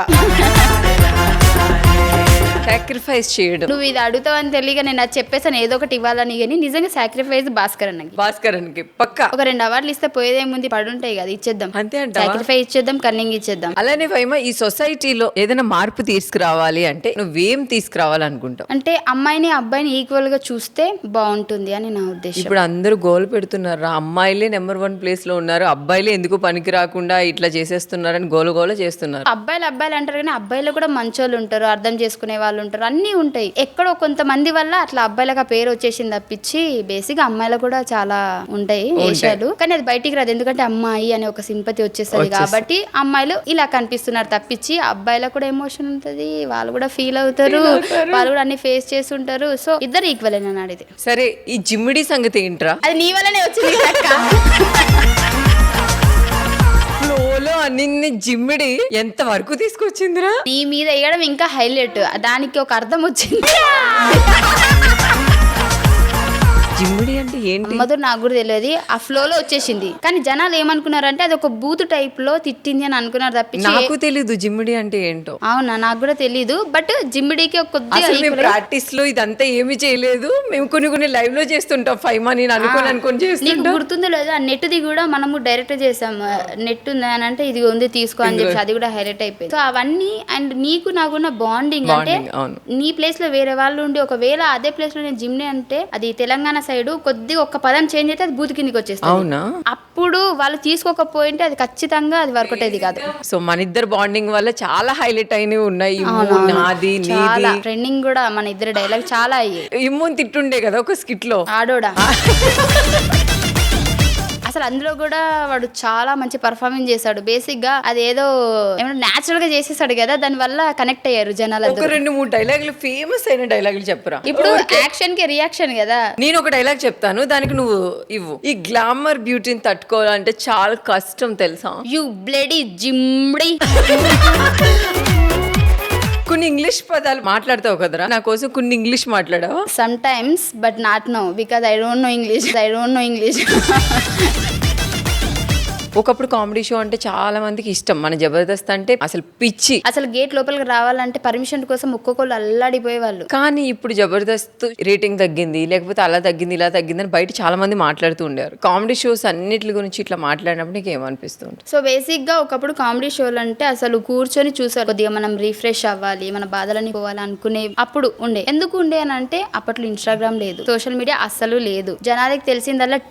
సాక్రిఫైస్ చేయడం. నువ్వు ఇది అడుగుతావని తెలియక నేను అది చెప్పేసాను ఏదో ఒకటి ఇవ్వాలని, కానీ నిజంగా సాక్రిఫైస్ భాస్కర్ అన్నకి. భాస్కర్ అన్నకి పక్కా ఒక 2 అవార్డులు ఇస్తే పోయేదేముంది, పడుంటాయి కదా, ఇచ్చేద్దాం. అంతే అంట. సాక్రిఫైస్ ఇచ్చేద్దాం, కన్నింగ్ ఇచ్చేద్దాం. అలానే ఫైమా, ఈ సొసైటీలో ఏదైనా మార్పు తీసుకురావాలి అంటే నువ్వేం తీసుకురావాలనుకుంటావు? అంటే అమ్మాయిని అబ్బాయిని ఈక్వల్ గా చూస్తే బాగుంటుంది అని నా ఉద్దేశం. ఇప్పుడు అందరూ గోల్ పెడుతున్నారు, అమ్మాయిలే నెంబర్ 1 ప్లేస్ లో ఉన్నారు, అబ్బాయిలే ఎందుకు పనికి రాకుండా ఇట్లా చేసేస్తున్నారని గోల చేస్తున్నారు. అబ్బాయిలు అంటారు కానీ అబ్బాయిలు కూడా మంచోళ్ళు ఉంటారు, అర్థం చేసుకునే వాళ్ళు ఉంటారు, అన్ని ఉంటాయి. ఎక్కడో కొంతమంది వల్ల అట్లా అబ్బాయిలకు ఆ పేరు వచ్చేసింది తప్పించి బేసిక్ అమ్మాయిలు కూడా చాలా ఉంటాయి విషయాలు, కానీ అది బయటికి రాదు. ఎందుకంటే అమ్మాయి అనే ఒక సింపతి వచ్చేస్తుంది కాబట్టి అమ్మాయిలు ఇలా కనిపిస్తున్నారు తప్పించి అబ్బాయిలకు కూడా ఎమోషన్ ఉంటది, వాళ్ళు కూడా ఫీల్ అవుతారు, వాళ్ళు కూడా అన్ని ఫేస్ చేస్తుంటారు. సో ఇద్దరు ఈక్వల్ అని అడిగితే. సరే, ఈ జిమ్మిడి సంగతి ఏంట్రా? అది నీ వల్లనే వచ్చింది. నిన్న జిమ్మిడి ఎంత వరకు తీసుకొచ్చిందిరా? నీ మీద వేయడం ఇంకా హైలైట్, దానికి ఒక అర్థం వచ్చింది. జిమ్మిడి అంటే ఏంటి మొదలు నాకు కూడా తెలియదు, ఆ ఫ్లోలో వచ్చేసింది. కానీ జనాలు ఏమనుకున్నారంటే అది ఒక బూత్ టైప్ లో తిట్టింది అని అనుకున్నారు తప్పించి నాకు తెలీదు జిమ్మిడి అంటే ఏంటో. అవునా, నాకు కూడా తెలీదు. బట్ జిమ్మిడికి ఒక ప్రాక్టీస్ లో ఇదంతా ఏమి చేయలేదు, మేము కొన్ని లైవ్ లో చేస్తుంటాం. ఫైమా నేను అనుకోని చేస్తాను. నీకు గుర్తుందో లేదు, ఆ నెట్ది కూడా మనము డైరెక్ట్ చేసాం. నెట్ ఉంది అని అంటే ఇది ఉంది తీసుకో అని చెప్పి అది కూడా హైలైట్ అయిపోయింది. సో అవన్నీ అండ్ నీకు నాకున్న బాండింగ్ అంటే నీ ప్లేస్ లో వేరే వాళ్ళు ఉండి ఒకవేళ అదే ప్లేస్ లో నేను జిమ్ని అంటే అది తెలంగాణ సైడ్ కొద్దిగా ఒక పదం చేంజ్ అయితే అది బూత్ కిందికి వచ్చేస్తుంది. అప్పుడు వాళ్ళు తీసుకోకపోయింటే అది ఖచ్చితంగా అది వర్కౌట్ అయ్యేది కాదు. సో మన ఇద్దరు బాండింగ్ వల్ల చాలా హైలైట్ అయినవి ఉన్నాయి. ట్రెండింగ్ కూడా మన ఇద్దరు డైలాగ్ చాలా అయ్యాయి. ఇమ్ముని తిట్టుండే కదా ఒక స్కిట్ లో ఆడోడా. అసలు అందులో కూడా వాడు చాలా మంచి పర్ఫార్మెన్స్ చేశాడు. బేసిక్ గా అదేదో ఏమైనా న్యాచురల్ గా చేసేసాడు కదా, దాని వల్ల కనెక్ట్ అయ్యారు జనాలు. 2-3 డైలాగులు ఫేమస్ అయిన డైలాగులు చెప్పరా? ఇప్పుడు యాక్షన్ కి రియాక్షన్ కదా. నేను ఒక డైలాగ్ చెప్తాను, దానికి నువ్వు ఇవ్వు. ఈ గ్లామర్ బ్యూటీని తట్టుకోవాలంటే చాలా కష్టం తెలుసా? యు బ్లడీ జిమ్డి. కొన్ని ఇంగ్లీష్ పదాలు మాట్లాడతావు కదరా, నా కోసం కొన్ని ఇంగ్లీష్ మాట్లాడావా? Sometimes but not no because I don't know English. ఒకప్పుడు కామెడీ షో అంటే చాలా మందికి ఇష్టం. మన జబర్దస్త్ అంటే అసలు పిచ్చి. అసలు గేట్ లోపలికి రావాలంటే పర్మిషన్ కోసం ఒక్కొక్కరు అల్లాడిపోయేవాళ్ళు. కానీ ఇప్పుడు జబర్దస్త్ రేటింగ్ తగ్గింది, లేకపోతే అలా తగ్గింది ఇలా తగ్గింది అని బయట చాలా మంది మాట్లాడుతూ ఉండేవారు. కామెడీ షోస్ అన్నిటి గురించి ఇట్లా మాట్లాడినప్పుడు నీకు ఏమనిపిస్తుంది? సో బేసిక్ గా ఒకప్పుడు కామెడీ షోలు అంటే అసలు కూర్చొని చూసారు, కొద్దిగా మనం రిఫ్రెష్ అవ్వాలి, మన బాధలని పోవాలి అనుకునే అప్పుడు ఉండే. ఎందుకు ఉండే అని అంటే అప్పట్లో ఇన్స్టాగ్రామ్ లేదు, సోషల్ మీడియా అస్సలు లేదు. జనాలకి తెలిసిందల్లా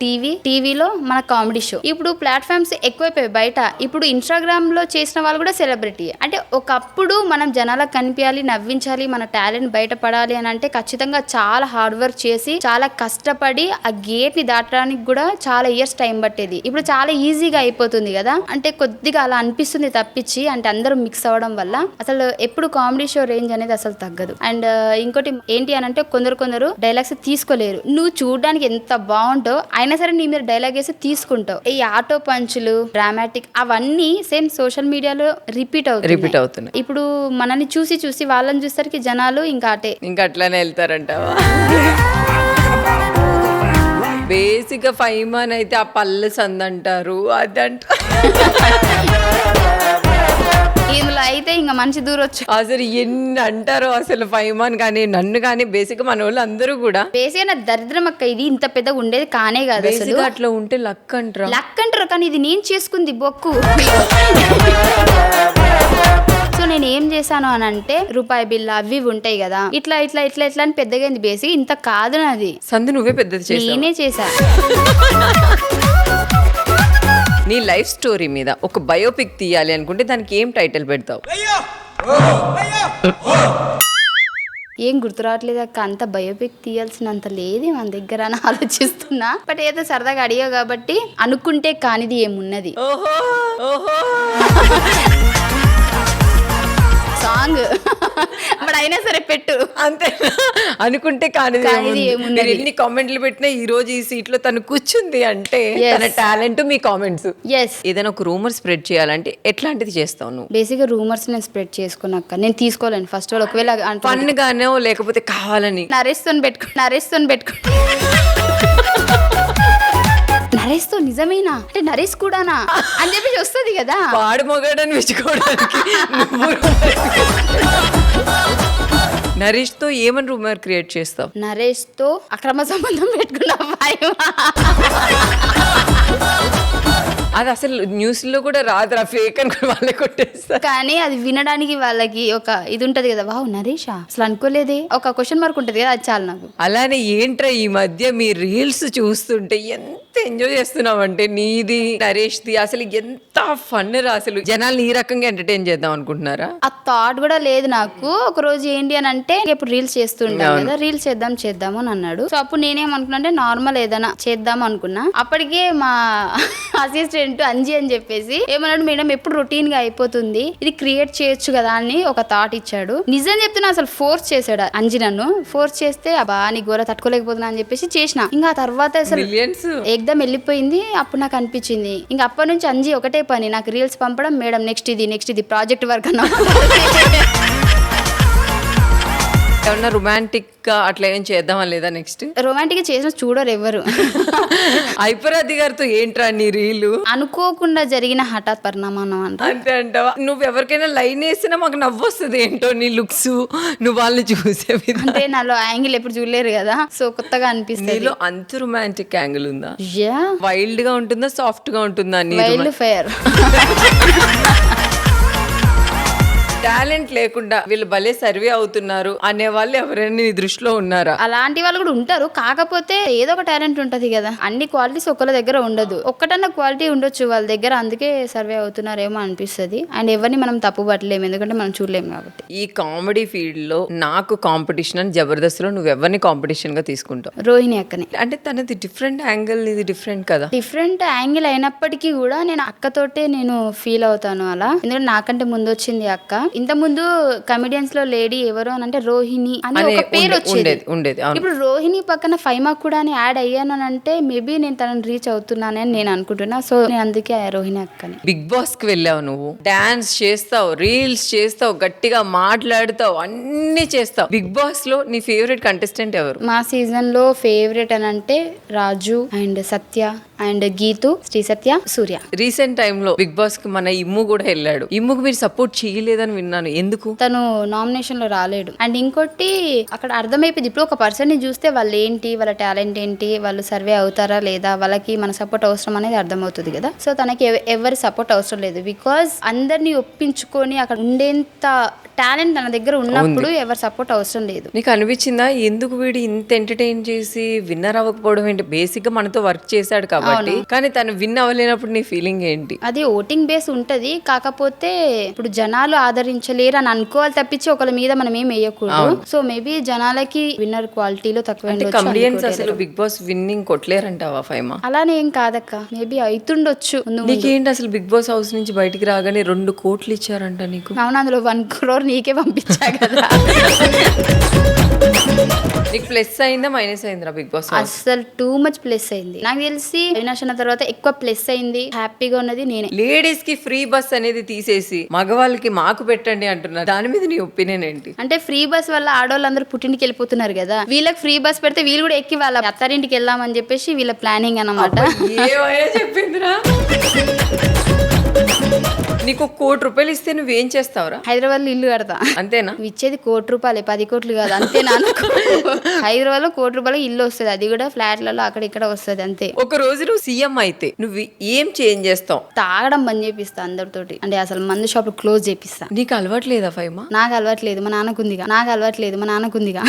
టీవీలో మన కామెడీ షో. ఇప్పుడు ప్లాట్ఫామ్స్ ఎక్కువైపోయాయి బయట. ఇప్పుడు ఇన్స్టాగ్రామ్ లో చేసిన వాళ్ళు కూడా సెలబ్రిటీ. అంటే ఒకప్పుడు మనం జనాలకు కనిపించాలి, నవ్వించాలి, మన టాలెంట్ బయటపడాలి అని అంటే ఖచ్చితంగా చాలా హార్డ్ వర్క్ చేసి చాలా కష్టపడి ఆ గేట్ ని దాటడానికి కూడా చాలా ఇయర్స్ టైం పట్టేది. ఇప్పుడు చాలా ఈజీగా అయిపోతుంది కదా, అంటే కొద్దిగా అలా అనిపిస్తుంది తప్పించి అంటే అందరూ మిక్స్ అవ్వడం వల్ల అసలు ఎప్పుడు కామెడీ షో రేంజ్ అనేది అసలు తగ్గదు. అండ్ ఇంకోటి ఏంటి అని అంటే కొందరు డైలాగ్స్ తీసుకోలేరు. నువ్వు చూడడానికి ఎంత బాగుంటావు అయినా సరే నీ మీద డైలాగ్ వేసి తీసుకుంటావు. ఈ ఆటో పంచులు, డ్రామాటిక్ అవన్నీ సేమ్ సోషల్ మీడియాలో రిపీట్ అవుతున్నాయి. ఇప్పుడు మనల్ని చూసి వాళ్ళని చూసరికి జనాలు ఇంకా అట్లానే వెళ్తారంటావా? బేసిక్ గా ఫైమాన్ అయితే ఆ పళ్ళు సందంటారు అదంట. ఇందులో అయితే ఇంకా మంచి దూరొచ్చు. అసలు ఎన్ని అంటారో అసలు ఫైమాన్ కానీ నన్ను కానీ బేసిక్ మన వాళ్ళు అందరూ కూడా బేసిక్ నా దరిద్రం అక్క, ఇది ఇంత పెద్దగా ఉండేది కానే కాదు. అసలు అట్లా ఉంటే లక్ అంటారు కానీ ఇది నేను చేసుకుంది బొక్కు. సో నేను ఏం చేశాను అని అంటే రూపాయి బిల్ల అవి ఉంటాయి కదా, ఇట్లా అని పెద్దగా బేసిక్ ఇంత కాదు నాది. సందు నువ్వే పెద్దది చేసావు? నేనే చేశా. నీ లైఫ్ స్టోరీ మీద ఒక బయోపిక్ తీయాలి అనుకుంటే దానికి ఏం టైటిల్ పెడతావు? ఏం గుర్తు రావట్లేదు అక్క, అంత బయోపిక్ తీయాల్సినంత లేదే మన దగ్గర అని ఆలోచిస్తున్నా. బట్ ఏదో సరదాగా అడిగా కాబట్టి అనుకుంటే కానిది ఏమున్నది. సాంగ్ బట్ అయినా సరే పెట్టు అంతే అనుకుంటే కానీ కానిది ఏముండదు. మీరు ఎన్ని కామెంట్లు పెట్టినా ఈ రోజు ఈ సీట్ లో తను కూర్చుంది అంటే Yes. తన టాలెంట్ మీ కామెంట్స్. ఎస్ ఏదైనా ఒక రూమర్ స్ప్రెడ్ చేయాలంటే ఎట్లాంటిది చేస్తావు నువ్వు? బేసిక్ గా రూమర్స్ నేను స్ప్రెడ్ చేసుకున్నాక నేను తీసుకోలేను ఫస్ట్ వాళ్ళు ఒకవేళ ఫన్ గానో లేకపోతే కావాలని నరేష్తో పెట్టుకో నరేష్ తో నిజమేనా అంటే నరేష్ కూడానా అని చెప్పేసి వస్తుంది కదా. వాడు మొగాడని మెచ్చుకోవడానికి నరేష్ తో ఏమని రూమర్ క్రియేట్ చేస్తావు? నరేష్ తో అక్రమ సంబంధం పెట్టుకున్న అబ్బాయి. అది అసలు న్యూస్ లో కూడా రాదురా, ఫేక్ అని కూడా వాళ్ళే కొట్టేస్తారు. కానీ అది వినడానికి వాళ్ళకి ఒక ఇది ఉంటది కదా, వావ్ నరేషా అసలు అనుకోలేదే, ఒక క్వశ్చన్ మార్క్ ఉంటది కదా, అది చాలు నాకు. అలానే ఏంట్రా ఈ మధ్య మీ రీల్స్ చూస్తుంటే ఎంత ఎంజాయ్ చేస్తున్నావంటే నీది నరేష్ ది అసలు ఎంత ఫన్ రా. అసలు జనాల్ని ఈ రకంగా ఎంటర్టైన్ చేద్దాం అనుకుంటున్నారా? ఆ థాట్ కూడా లేదు నాకు. ఒక రోజు ఏంటి అని అంటే ఇప్పుడు రీల్స్ చేస్తుంటాం కదా, రీల్స్ చేద్దాము అని అన్నాడు. సో అప్పుడు నేనేమనుకున్నా అంటే నార్మల్ ఏదైనా చేద్దాం అనుకున్నా. అప్పటికే మా అసిస్టెంట్ అంజీ అని చెప్పేసి ఏమన్నాడు, మేడం ఎప్పుడు రొటీన్ గా అయిపోతుంది, ఇది క్రియేట్ చేయొచ్చు కదా అని ఒక థాట్ ఇచ్చాడు. నిజం చెప్తున్నా అసలు ఫోర్స్ చేశాడు అంజీ, నన్ను ఫోర్స్ చేస్తే అబ్బా నీ గోర తట్టుకోలేకపోతున్నా అని చెప్పేసి చేసిన. ఇంకా ఆ తర్వాత అసలు మిలియన్స్ ఏకదం వెళ్ళిపోయింది. అప్పుడు నాకు అనిపించింది ఇంకా అప్పటి నుంచి అంజీ ఒకటే పని నాకు రీల్స్ పంపడం, మేడం నెక్స్ట్ ఇది ప్రాజెక్ట్ వర్క్ అన్నా. ఏమన్నా రొమాంటిక్ గా అట్లా ఏం చేద్దామా లేదా నెక్స్ట్? రొమాంటిక్ చేసిన చూడరు ఎవరు. ఐపరాది గారితో ఏంట్రా నీ రీలు? అనుకోకుండా జరిగిన హఠాత్ పరిణామం అంట. అంతే అంటావా? నువ్వు ఎవరికైనా లైన్ వేసినా మాకు నవ్వొస్తుంది ఏంటో నీ లుక్స్, నువ్వు వాళ్ళని చూసే విధానం. అంటే నాలో యాంగిల్ ఎప్పుడు చూడలేరు కదా, సో కొత్తగా అనిపిస్తుంది. నీలో అంత రొమాంటిక్ యాంగిల్ ఉందా? యా వైల్డ్ గా ఉంటుందా, సాఫ్ట్ గా ఉంటుందా? నీ వైల్డ్ ఫైర్. టాలెంట్ లేకుండా వీళ్ళు భలే సర్వే అవుతున్నారు అనే వాళ్ళు ఎవరైనా నీ దృష్టిలో ఉన్నారా? అలాంటి వాళ్ళు కూడా ఉంటారు, కాకపోతే ఏదో ఒక టాలెంట్ ఉంటది కదా. అన్ని క్వాలిటీస్ ఒకళ్ళ దగ్గర ఉండదు, ఒక్కటన్నా క్వాలిటీ ఉండొచ్చు వాళ్ళ దగ్గర, అందుకే సర్వే అవుతున్నారేమో అనిపిస్తుంది. అండ్ ఎవరిని మనం తప్పు పట్టలేము, ఎందుకంటే మనం చూడలేము కాబట్టి. ఈ కామెడీ ఫీల్డ్ లో నాకు కాంపిటీషన్ అని జబర్దస్త్ లో నువ్వు ఎవరిని కాంపిటీషన్ గా తీసుకుంటావు? రోహిణి అక్కని. అంటే తనది డిఫరెంట్ యాంగిల్, ఇది డిఫరెంట్ కదా. డిఫరెంట్ యాంగిల్ అయినప్పటికీ కూడా నేను అక్కతోటే నేను ఫీల్ అవుతాను అలా, ఎందుకంటే నాకంటే ముందు వచ్చింది అక్క. ఇంత ముందు కమెడియన్స్ లో లేడీ ఎవరు అని అంటే రోహిణి అని ఒక పేరు ఉండేది. ఇప్పుడు రోహిణి పక్కన ఫైమా కూడా అని యాడ్ అయ్యాను అని అంటే మేబీ నేను తనని రీచ్ అవుతున్నానని నేను అనుకుంటున్నా. సో నేను అందుకే రోహిణి అక్కని. బిగ్ బాస్ కి వెళ్ళావు, నువ్వు డాన్స్ చేస్తావు, రీల్స్ చేస్తావు, గట్టిగా మాట్లాడుతావు, అన్ని చేస్తావు. బిగ్ బాస్ లో నీ ఫేవరెట్ కంటెస్టెంట్ ఎవరు? మా సీజన్ లో ఫేవరెట్ అని అంటే Raju and Satya and Geethu, Sri Satya, Surya. Recent time లో బిగ్ బాస్ కి మన ఇమ్ము కూడా వెళ్ళాడు. ఇమ్ముకు మీరు సపోర్ట్ చేయలేదని విన్నాను, ఎందుకు? తను నామినేషన్ లో రాలేడు. అండ్ ఇంకోటి అక్కడ అర్థమైపోయింది, ఇప్పుడు ఒక పర్సన్ ని చూస్తే వాళ్ళు ఏంటి, వాళ్ళ టాలెంట్ ఏంటి, వాళ్ళు సర్వే అవుతారా లేదా, వాళ్ళకి మన సపోర్ట్ అవసరం అనేది అర్థమవుతుంది కదా. సో తనకి ఎవరి సపోర్ట్ అవసరం లేదు, బికాజ్ అందరినీ ఒప్పించుకొని అక్కడ ఉండేంత టాలెంట్ తన దగ్గర ఉన్నప్పుడు ఎవరి సపోర్ట్ అవసరం లేదు. నీకు అనిపించిందా ఎందుకు వీడు ఇంత ఎంటర్టైన్ చేసి విన్నర్ అవ్వకపోవడం ఏంటి? బేసిక్ గా మనతో వర్క్ చేశాడు కాబట్టి, కానీ తను విన్ అవ్వలేనప్పుడు నీ ఫీలింగ్ ఏంటి? అది ఓటింగ్ బేస్ ఉంటది, కాకపోతే ఇప్పుడు జనాలు ఆదరించలేరు అని అనుకోవాలి తప్పించి ఒకళ్ళ మీద మనం ఏం వేయకూడదు. సో మేబీ జనాలకి విన్నర్ క్వాలిటీలో తక్కువ. కమెడియన్స్ అసలు బిగ్ బాస్ విన్నింగ్ కొట్టలేరంటావా ఫైమా? అలానే ఏం కాదక్క, మేబీ అవుతుండొచ్చు. నీకేంటి అసలు బిగ్ బాస్ హౌస్ నుంచి బయటికి రాగానే 2 కోట్లు ఇచ్చారంట నీకు? అవును, అందులో 1 crore నీకే పంపించా కదా. నీకు ప్లస్ అయిందా మైనస్ అయిందా బిగ్ బాస్? అసలు టూ మచ్ ప్లస్ అయింది. నాకు తెలిసి అవినాష్ అన్న తర్వాత ఎక్కువ ప్లస్ అయింది, హ్యాపీగా ఉన్నది నేనే. లేడీస్ కి ఫ్రీ బస్ అనేది తీసేసి మగవాళ్ళకి మాకు పెట్టండి అంటున్నారు, దాని మీద నీ ఒపీనియన్ ఏంటి? అంటే ఫ్రీ బస్ వల్ల ఆడవాళ్ళందరూ పుట్టింటికి వెళ్ళిపోతున్నారు కదా, వీళ్ళకి ఫ్రీ బస్ పెడితే వీళ్ళు కూడా ఎక్కి వాళ్ళ అత్తారింటికి వెళ్దామని చెప్పేసి వీళ్ళ ప్లానింగ్ అన్నమాట. ఏమైనా చెప్పిందిరా. నీకు 1 కోటి రూపాయలు ఇస్తే నువ్వేం చేస్తావురా? హైదరాబాద్ లో ఇల్లు కడతా. అంతేనా? ఇచ్చేది 1 కోటి రూపాయలే, 10 కోట్లు కాదు. అంతేనా? హైదరాబాద్ లో 1 కోటి రూపాయలు ఇల్లు వస్తుంది, అది కూడా ఫ్లాట్లలో అక్కడ ఇక్కడ వస్తుంది అంతే. ఒక రోజు నువ్వు సీఎం అయితే నువ్వు ఏం చేంజ్ చేస్తావు? తాగడం బంద్ చేపిస్తా అందరితోటి, అంటే అసలు మందు షాప్ క్లోజ్ చేపిస్తా. నీకు అలవాట్లేదా ఫైమా? నాకు అలవాట్లేదు, మా నాన్నకుందిగా.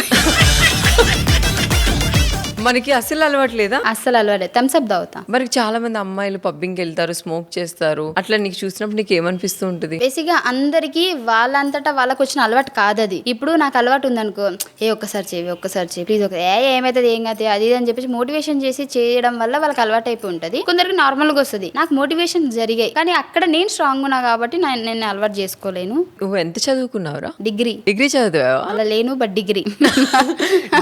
మనకి అసలు అలవాట్లేదా? అస్సలు అలవాటు థమ్స్ అప్ తాగుతా. మరి చాలా మంది అమ్మాయిలు పబ్బింగ్కి వెళ్తారు, స్మోక్ చేస్తారు, అట్లా నీకు చూసినప్పుడు నీకు ఏమనిపిస్తూ ఉంటుంది? బేసిక్ గా అందరికి వాళ్ళంతటా వాళ్ళకి వచ్చిన అలవాటు కాదు అది. ఇప్పుడు నాకు అలవాటు ఉందనుకో, ఒక్కసారి చేయి ప్లీజ్, ఏమైతుంది ఏం కాదు అది అని చెప్పేసి మోటివేషన్ చేసి చేయడం వల్ల వాళ్ళకి అలవాటు అయిపోయి ఉంటది. కొందరికి నార్మల్ గా వస్తుంది. నాకు మోటివేషన్ జరిగాయి, కానీ అక్కడ నేను స్ట్రాంగ్ ఉన్నా కాబట్టి నేను అలవాటు చేసుకోలేను. నువ్వు ఎంత చదువుకున్నావురా? డిగ్రీ చదివావా? అలా లేను, బట్ డిగ్రీ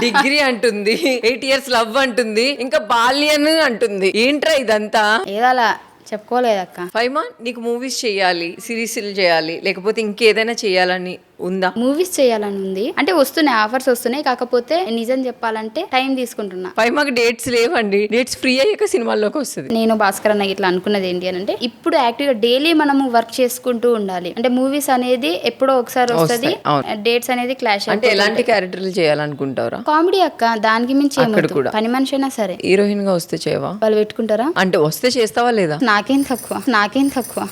డిగ్రీ అంటుంది, 8 years లవ్ అంటుంది, ఇంకా బాల్యన్ అంటుంది. ఏంట్రా ఇదంతా? ఏదో అలా చెప్పుకోలేదక్క. ఫైమా, నీకు మూవీస్ చేయాలి, సిరీస్లు చేయాలి, లేకపోతే ఇంకేదైనా చేయాలని ఉందా? మూవీస్ చేయాలని ఉంది. అంటే వస్తున్నాయి, ఆఫర్స్ వస్తున్నాయి. కాకపోతే నిజం చెప్పాలంటే టైం తీసుకుంటున్నా. ఫైమాకి డేట్స్ లేవండి. డేట్స్ ఫ్రీ అయ్యాక సినిమాల్లోకి వస్తుంది. నేను భాస్కర్ అన్న ఇట్లా అనుకున్నది ఏంటి అని అంటే, ఇప్పుడు యాక్టివ్ గా డైలీ మనము వర్క్ చేసుకుంటూ ఉండాలి. అంటే మూవీస్ అనేది ఎప్పుడో ఒకసారి వస్తుంది, డేట్స్ అనేది క్లాష్. అంటే ఎలాంటి క్యారెక్టర్లు చేయాలనుకుంటారా? కామెడీ అక్క, దానికి మించి ఏమవుతుంది. పని మనిషి అయినా సరే. హీరోయిన్ గా వస్తే చేయవా? వాళ్ళు పెట్టుకుంటారా? అంటే వస్తే చేస్తావా లేదా? నాకేం తక్కువ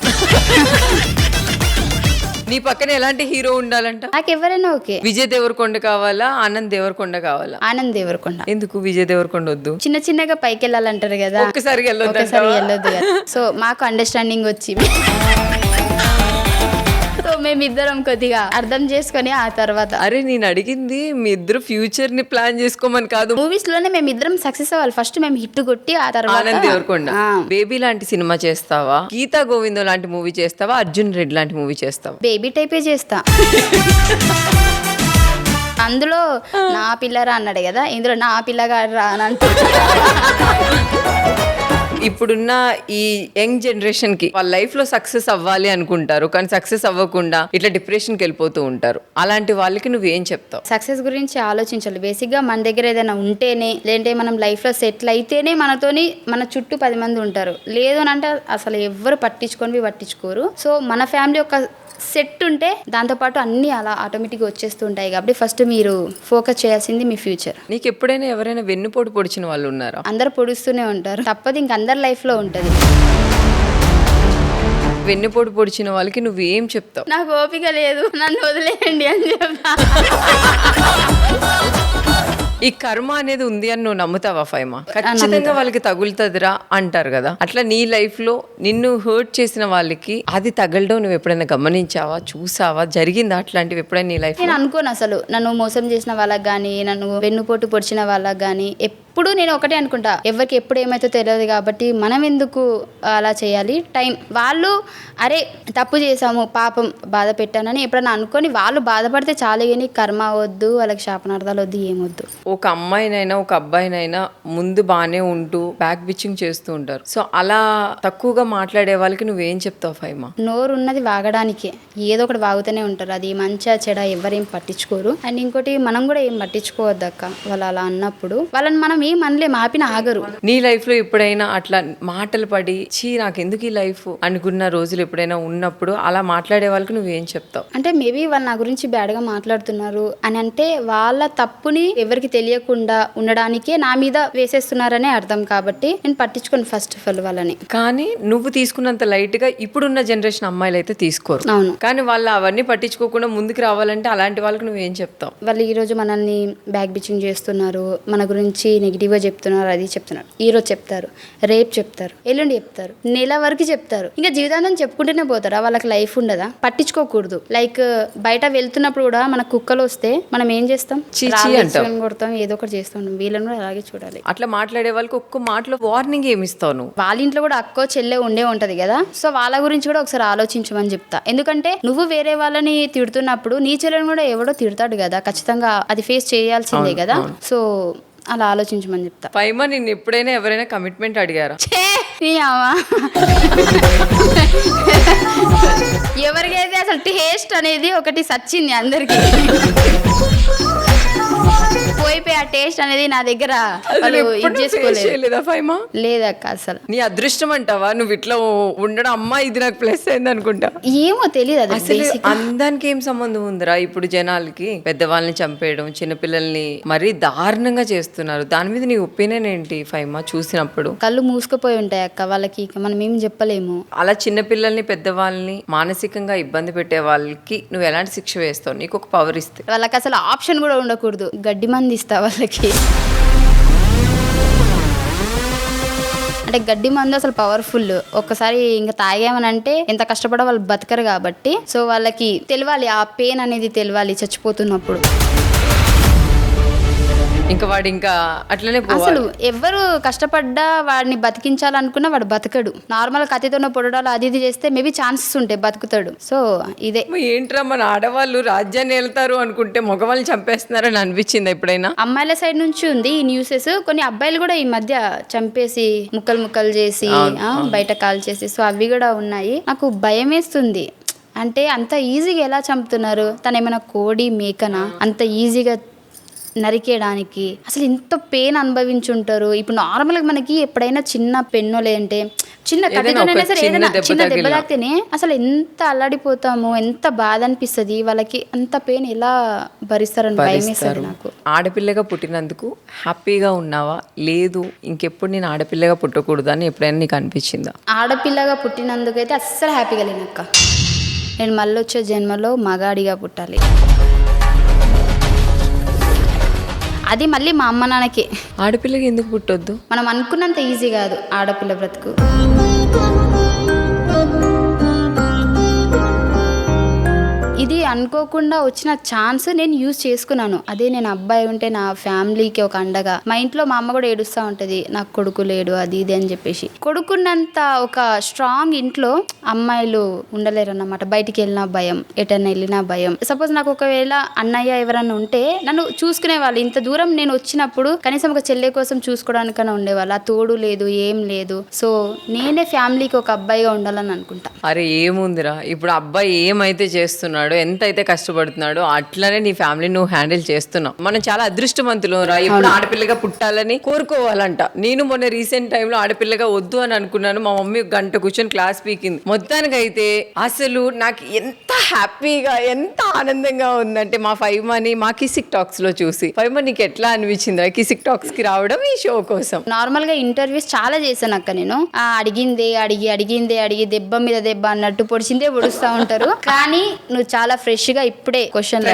నీ పక్కన ఎలాంటి హీరో ఉండాలంట? నాకు ఎవరైనా ఓకే. విజయ్ దేవరకొండ కావాలా, ఆనంద్ దేవరకొండ కావాలా? ఆనంద్ దేవరకొండ. ఎందుకు విజయ్ దేవరకొండ వద్దు? చిన్నగా పైకి వెళ్ళాలంటారు కదా, ఒక్కసారి వెళ్ళొద్దు కదా. సో మాకు అండర్స్టాండింగ్ వచ్చి సో మేమిద్దరం కొద్దిగా అర్థం చేసుకొని ఆ తర్వాత. అరే నేను అడిగింది మీ ఇద్దరు ఫ్యూచర్ ని ప్లాన్ చేసుకోమని కాదు. మూవీస్ లోనే మేమిద్దరం సక్సెస్ అవ్వాలి. ఫస్ట్ మేము హిట్ కొట్టి ఆ తర్వాత. ఆనంద్ దేవరకొండ బేబీ లాంటి సినిమా చేస్తావా, గీతా గోవిందం లాంటి మూవీ చేస్తావా, అర్జున్ రెడ్డి లాంటి మూవీ చేస్తావా? బేబీ టైపే చేస్తా. అందులో నా పిల్లరా అన్నాడు కదా, ఇందులో నా పిల్లగాడు రా అని అంటూ. ఇప్పుడున్న ఈ యంగ్ జనరేషన్ కి వాళ్ళ లైఫ్ లో సక్సెస్ అవ్వాలి అనుకుంటారు, కానీ సక్సెస్ అవ్వకుండా ఇట్లా డిప్రెషన్ కి వెళ్ళిపోతూ ఉంటారు. అలాంటి వాళ్ళకి నువ్వేం చెప్తావు? సక్సెస్ గురించి ఆలోచించాలి. బేసిక్ గా మన దగ్గర ఏదైనా ఉంటేనే, లేదంటే మనం లైఫ్ లో సెటిల్ అయితేనే మనతోని మన చుట్టూ 10 మంది ఉంటారు. లేదు అని అంటే అసలు ఎవ్వరు పట్టించుకోరు. సో మన ఫ్యామిలీ ఒక సెట్ ఉంటే దాంతోపాటు అన్నీ అలా ఆటోమేటిక్గా వచ్చేస్తూ ఉంటాయి. కాబట్టి ఫస్ట్ మీరు ఫోకస్ చేయాల్సింది మీ ఫ్యూచర్. నీకు ఎప్పుడైనా ఎవరైనా వెన్నుపోటు పొడిచిన వాళ్ళు ఉన్నారా? అందరు పొడుస్తూనే ఉంటారు, తప్పదు, ఇంక అందరి లైఫ్లో ఉంటుంది. వెన్నుపోటు పొడిచిన వాళ్ళకి నువ్వేం చెప్తావు? నాకు ఓపిక లేదు, నన్ను వదిలేయండి అని చెప్తా. ఈ కర్మ అనేది ఉంది అని నువ్వు నమ్ముతావా ఫైమా? ఖచ్చితంగా వాళ్ళకి తగులుతుందిరా అంటారు కదా, అట్లా నీ లైఫ్ లో నిన్ను హర్ట్ చేసిన వాళ్ళకి అది తగలడం నువ్వు ఎప్పుడైనా గమనించావా, చూసావా, జరిగిందా అట్లాంటివి ఎప్పుడైనా నీ లైఫ్? నేను అనుకోను అసలు. నన్ను మోసం చేసిన వాళ్ళకి కానీ, నన్ను వెన్నుపోటు పొడిచిన వాళ్ళకి కానీ ఎప్పుడు నేను ఒకటే అనుకుంటా, ఎవరికి ఎప్పుడు ఏమైతే తెలియదు కాబట్టి మనం ఎందుకు అలా చేయాలి. టైం వాళ్ళు అరే తప్పు చేసాము, పాపం బాధ పెట్టానని ఎప్పుడైనా అనుకొని వాళ్ళు బాధపడితే చాలు, కానీ కర్మ వద్దు, వాళ్ళకి శాపనార్థాలు వద్దు, ఏమొద్దు. ఒక అమ్మాయినైనా ఒక అబ్బాయినైనా ముందు బాగానే ఉంటూ బ్యాక్ బిచ్చింగ్ చేస్తూ ఉంటారు. సో అలా తక్కువగా మాట్లాడే వాళ్ళకి నువ్వేం చెప్తావు ఫైమా? నోరు ఉన్నది వాగడానికే, ఏదో ఒకటి వాగుతూనే ఉంటారు. అది మంచిగా చెడ ఎవరేం పట్టించుకోరు. అండ్ ఇంకోటి మనం కూడా ఏం పట్టించుకోవద్దు అక్క. వాళ్ళు అలా అన్నప్పుడు వాళ్ళని మనం ఏం అనలే, మాపిన ఆగరు. నీ లైఫ్ లో ఎప్పుడైనా అట్లా మాటలు పడి చీ నాకు ఎందుకు ఈ లైఫ్ అనుకున్న రోజులు ఎప్పుడైనా ఉన్నప్పుడు అలా మాట్లాడే వాళ్ళకి నువ్వేం చెప్తావు? అంటే మేబీ వాళ్ళు నా గురించి బ్యాడ్ గా మాట్లాడుతున్నారు అని అంటే వాళ్ళ తప్పుని ఎవరికి తెలియకుండా ఉండడానికే నా మీద వేసేస్తున్నారనే అర్థం. కాబట్టి నేను పట్టించుకోను ఫస్ట్ ఆఫ్ ఆల్ వాళ్ళని. కానీ నువ్వు తీసుకున్నంత లైట్ గా ఇప్పుడున్న జనరేషన్ అమ్మాయిలు అయితే తీసుకోరు. అవును. కానీ వాళ్ళు అవన్నీ పట్టించుకోకుండా ముందుకు రావాలంటే అలాంటి వాళ్ళకి నువ్వేం చెప్తావు? వాళ్ళు ఈ రోజు మనల్ని బ్యాక్ బిచ్చింగ్ చేస్తున్నారు, మన గురించి నెగిటివ్ గా చెప్తున్నారు, అది చెప్తున్నారు. ఈ రోజు చెప్తారు, రేపు చెప్తారు, ఎల్లుండి చెప్తారు, నెల వరకు చెప్తారు, ఇంకా జీవితాంతం చెప్పుకుంటూనే పోతారా? వాళ్ళకి లైఫ్ ఉండదా? పట్టించుకోకూడదు. లైక్ బయట వెళ్తున్నప్పుడు కూడా మన కుక్కలు వస్తే మనం ఏం చేస్తాం? కొడతాం, ఏదో ఒకటి చేస్తాం. వీళ్ళని కూడా అలాగే చూడాలి. అట్లా మాట్లాడే వాళ్ళకి ఒక్క మాటలో వార్నింగ్ ఏమి ఇస్తావు నువ్వు? వాళ్ళ ఇంట్లో కూడా అక్కో చెల్లె ఉండే ఉంటది కదా, సో వాళ్ళ గురించి కూడా ఒకసారి ఆలోచించమని చెప్తా. ఎందుకంటే నువ్వు వేరే వాళ్ళని తిడుతున్నప్పుడు నీ చెల్లెని కూడా ఎవడో తిడతాడు కదా, ఖచ్చితంగా అది ఫేస్ చేయాల్సిందే కదా. సో అలా ఆలోచించమని చెప్తా. ఫైమా, నిన్ను ఎప్పుడైనా ఎవరైనా కమిట్మెంట్ అడిగారా? ఎవరికైతే అసలు టేస్ట్ అనేది ఒకటి సచ్చింది అందరికి, పోయిపోయి ఆ టేస్ట్ అనేది నా దగ్గర లేదక్క అసలు. నీ అదృష్టం అంటావా నువ్వు ఇట్లా ఉండడం? అమ్మా ఇది నాకు ప్లస్ అయింది అనుకుంటా. ఏమో తెలియదు అసలు. అందానికి ఏం సంబంధం ఉందిరా? ఇప్పుడు జనాలకి పెద్దవాళ్ళని చంపేయడం, చిన్నపిల్లల్ని మరీ దారుణంగా చేస్తున్నారు. దాని మీద నీ ఒపీనియన్ ఏంటి ఫైమా? చూసినప్పుడు కళ్ళు మూసుకుపోయి ఉంటాయి అక్క వాళ్ళకి, మనం ఏం చెప్పలేము. అలా చిన్నపిల్లల్ని పెద్దవాళ్ళని మానసికంగా ఇబ్బంది పెట్టే వాళ్ళకి నువ్వు ఎలాంటి శిక్ష వేస్తావు? నీకు ఒక పవర్ ఇస్తే. వాళ్ళకి అసలు ఆప్షన్ కూడా ఉండకూడదు, గడ్డి మంది ఇస్తా వాళ్ళకి. అంటే గడ్డి మందు అసలు పవర్ఫుల్. ఒక్కసారి ఇంకా తాగామనంటే ఎంత కష్టపడో వాళ్ళు బతకరు కాబట్టి, సో వాళ్ళకి తెలియాలి, ఆ పెయిన్ అనేది తెలియాలి చచ్చిపోతున్నప్పుడు. ఇంకా వాడు ఇంకా అట్లనే అసలు ఎవరు కష్టపడ్డా వాడిని బతికించాలనుకున్నా వాడు బతకడు. నార్మల్ కత్తితోనే పొడడాలు అది ఇది చేస్తే మేబీ ఛాన్సెస్ ఉంటాయి, బతుకుతాడు. సో ఇదే ఏంట్రా మన ఆడవాళ్ళు రాజ్యాన్ని వెళ్తారు అనుకుంటే మగవాళ్ళని చంపేస్తున్నారని అనిపించింది ఎప్పుడైనా? అమ్మాయిల సైడ్ నుంచి ఉంది ఈ న్యూసెస్. కొన్ని అబ్బాయిలు కూడా ఈ మధ్య చంపేసి ముక్కలు చేసి బయట కాల్ చేసి, సో అవి కూడా ఉన్నాయి. నాకు భయం వేస్తుంది. అంటే అంత ఈజీగా ఎలా చంపుతున్నారు? తను ఏమైనా కోడి మేకనా అంత ఈజీగా నరికేయడానికి? అసలు ఎంత పెయిన్ అనుభవించుంటారు. ఇప్పుడు నార్మల్గా మనకి ఎప్పుడైనా చిన్న పెన్ను లేదంటే చిన్న కథతోనైనా సరే ఏదైనా చిన్న దెబ్బ తాకితేనే అసలు ఎంత అల్లాడిపోతాము, ఎంత బాధ అనిపిస్తుంది. వాళ్ళకి అంత పెయిన్ ఎలా భరిస్తారని భయం వేస్తుంది నాకు. ఆడపిల్లగా పుట్టినందుకు హ్యాపీగా ఉన్నావా? లేదు ఇంకెప్పుడు నేను ఆడపిల్లగా పుట్టకూడదు అని ఎప్పుడైనా నీకు అనిపించిందా? ఆడపిల్లగా పుట్టినందుకైతే అస్సలు హ్యాపీగా లేనక్క. నేను మళ్ళీ వచ్చే జన్మలో మగాడిగా పుట్టాలి. అది మళ్ళీ మా అమ్మ నాన్నకే. ఆడపిల్లకి ఎందుకు పుట్టొద్దు? మనం అనుకున్నంత ఈజీ కాదు ఆడపిల్ల బ్రతుకు. ఇది అనుకోకుండా వచ్చిన ఛాన్స్ నేను యూజ్ చేసుకున్నాను. అదే నేను అబ్బాయి ఉంటే నా ఫ్యామిలీకి ఒక అండగా. మా ఇంట్లో మా అమ్మ కూడా ఏడుస్తూ ఉంటుంది, నాకు కొడుకు లేడు అది ఇది అని చెప్పేసి. కొడుకున్నంత ఒక స్ట్రాంగ్ ఇంట్లో అమ్మాయిలు ఉండలేరు అన్నమాట. బయటికి వెళ్ళినా భయం, ఎటన్నా వెళ్ళినా భయం. సపోజ్ నాకు ఒకవేళ అన్నయ్య ఎవరన్నా ఉంటే నన్ను చూసుకునే వాళ్ళు. ఇంత దూరం నేను వచ్చినప్పుడు కనీసం ఒక చెల్లె కోసం చూసుకోవడానికన్నా ఉండేవాళ్ళు. ఆ తోడు లేదు, ఏం లేదు. సో నేనే ఫ్యామిలీకి ఒక అబ్బాయిగా ఉండాలని అనుకుంటా. అరే ఏముందిరా, ఇప్పుడు అబ్బాయి ఏమైతే చేస్తున్నాడో, ఎంత అయితే కష్టపడుతున్నాడో అట్లనే నీ ఫ్యామిలీ నువ్వు హ్యాండిల్ చేస్తున్నావు. మనం చాలా అదృష్టవంతులు రా. ఇప్పుడు ఆడపిల్లగా పుట్టాలని కోరుకోవాలంట. నేను మొన్న రీసెంట్ టైంలో ఆడపిల్లగా వద్దు అని అనుకున్నాను. మా మమ్మీ గంట కూర్చొని క్లాస్ పీకింది. మొత్తానికి అయితే అసలు నాకు ఎంత హ్యాపీగా, ఎంత ఆనందంగా ఉందంటే మా ఫైమాని మా కిసిక్ టాక్స్ లో చూసి. ఫైమా నీకు ఎట్లా అనిపించింది కిసిక్ టాక్స్ కి రావడం ఈ షో కోసం? నార్మల్ గా ఇంటర్వ్యూస్ చాలా చేశాను అక్క నేను. అడిగిందే అడిగి దెబ్బ మీద దెబ్బ అన్నట్టు పొడిచిందే పొడుస్తూ ఉంటారు. కానీ నువ్వు చాలా ఫ్రెష్ గా ఇప్పుడే క్వశ్చన్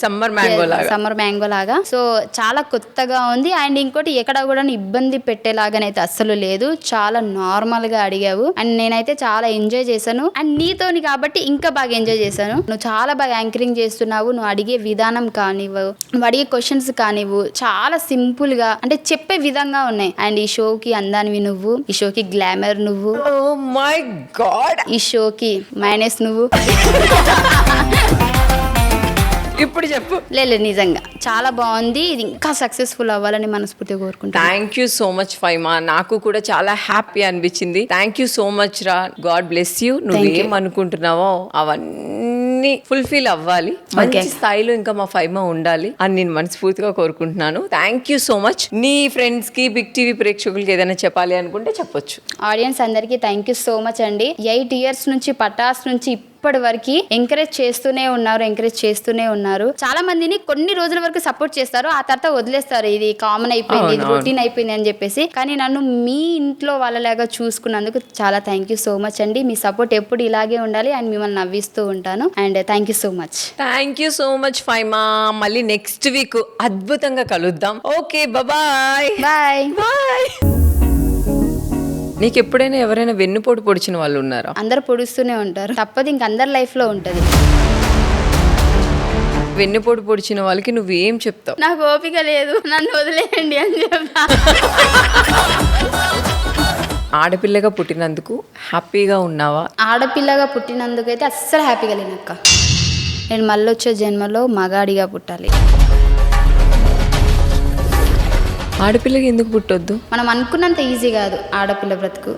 సమ్మర్ మ్యాంగో లాగా. సో చాలా కొత్తగా ఉంది. అండ్ ఇంకోటి ఎక్కడ కూడా ఇబ్బంది పెట్టేలాగానైతే అస్సలు లేదు. చాలా నార్మల్ గా అడిగావు అండ్ నేనైతే చాలా ఎంజాయ్ చేశాను. అండ్ నీతోని కాబట్టి ఇంకా బాగా ఎంజాయ్ చేశాను. నువ్వు చాలా బాగా యాంకరింగ్ చేస్తున్నావు. నువ్వు అడిగే విధానం కానివ్వు, నువ్వు అడిగే క్వశ్చన్స్ కానివ్వు, చాలా సింపుల్ గా అంటే చెప్పే విధంగా ఉన్నాయి. అండ్ ఈ షోకి అందానివి నువ్వు, ఈ షోకి గ్లామర్ నువ్వు, ఓ మై గాడ్ ఈ షోకి మైనస్ నువ్వు. ఇప్పుడు చెప్పు. లేదు నిజంగా చాలా బాగుంది. ఇది ఇంకా సక్సెస్ఫుల్ అవ్వాలని మనస్ఫూర్తిగా కోరుకుంటాను. Thank you so much Faima. నాకు కూడా చాలా హ్యాపీ అనిపించింది. థ్యాంక్ యూ సో మచ్ రా. God bless you. నువ్వేం అనుకుంటున్నావో అవన్నీ ఫుల్ఫిల్ అవ్వాలి. మంచి స్థాయిలో ఇంకా మా ఫైమా ఉండాలి అని నేను మనస్ఫూర్తిగా కోరుకుంటున్నాను. Thank you so much. నీ ఫ్రెండ్స్ కి, బిగ్ టీవీ ప్రేక్షకులకి ఏదైనా చెప్పాలి అనుకుంటే చెప్పొచ్చు. ఆడియన్స్ అందరికీ థ్యాంక్ యూ సో మచ్ అండి. 8 years నుంచి పటాస్ నుంచి ఇప్పటి వరకు ఎంకరేజ్ చేస్తూనే ఉన్నారు. చాలా మందిని కొన్ని రోజుల వరకు సపోర్ట్ చేస్తారు, ఆ తర్వాత వదిలేస్తారు. ఇది కామన్ అయిపోయింది, ఇది రొటీన్ అయిపోయింది అని చెప్పేసి. కానీ నన్ను మీ ఇంట్లో వాళ్ళలాగా చూసుకున్నందుకు చాలా థ్యాంక్ యూ సో మచ్ అండి. మీ సపోర్ట్ ఎప్పుడు ఇలాగే ఉండాలి అండ్ మిమ్మల్ని నవ్విస్తూ ఉంటాను. And thank you so much. Thank you so much Faima. మళ్ళీ నెక్స్ట్ వీక్ అద్భుతంగా కలుద్దాం. Okay bye bye bye. నీకు ఎప్పుడైనా ఎవరైనా వెన్నుపోటు పొడిచిన వాళ్ళు ఉన్నారా? అందరు పొడుస్తూనే ఉంటారు, తప్పదు, ఇంక అందరి లైఫ్ లో ఉంటది. వెన్నుపోటు పొడిచిన వాళ్ళకి నువ్వేం చెప్తావు? నాకు ఓపిక లేదు, నన్ను వదిలేయండి అని చెప్తా. ఆడపిల్లగా పుట్టినందుకు హ్యాపీగా ఉన్నావా? ఆడపిల్లగా పుట్టినందుకైతే అస్సలు హ్యాపీగా లేనక్క. నేను మళ్ళీ వచ్చే జన్మలో మగాడిగా పుట్టాలి. ఆడపిల్లకి ఎందుకు పుట్టొద్దు? మనం అనుకున్నంత ఈజీ కాదు ఆడపిల్ల బ్రతుకు.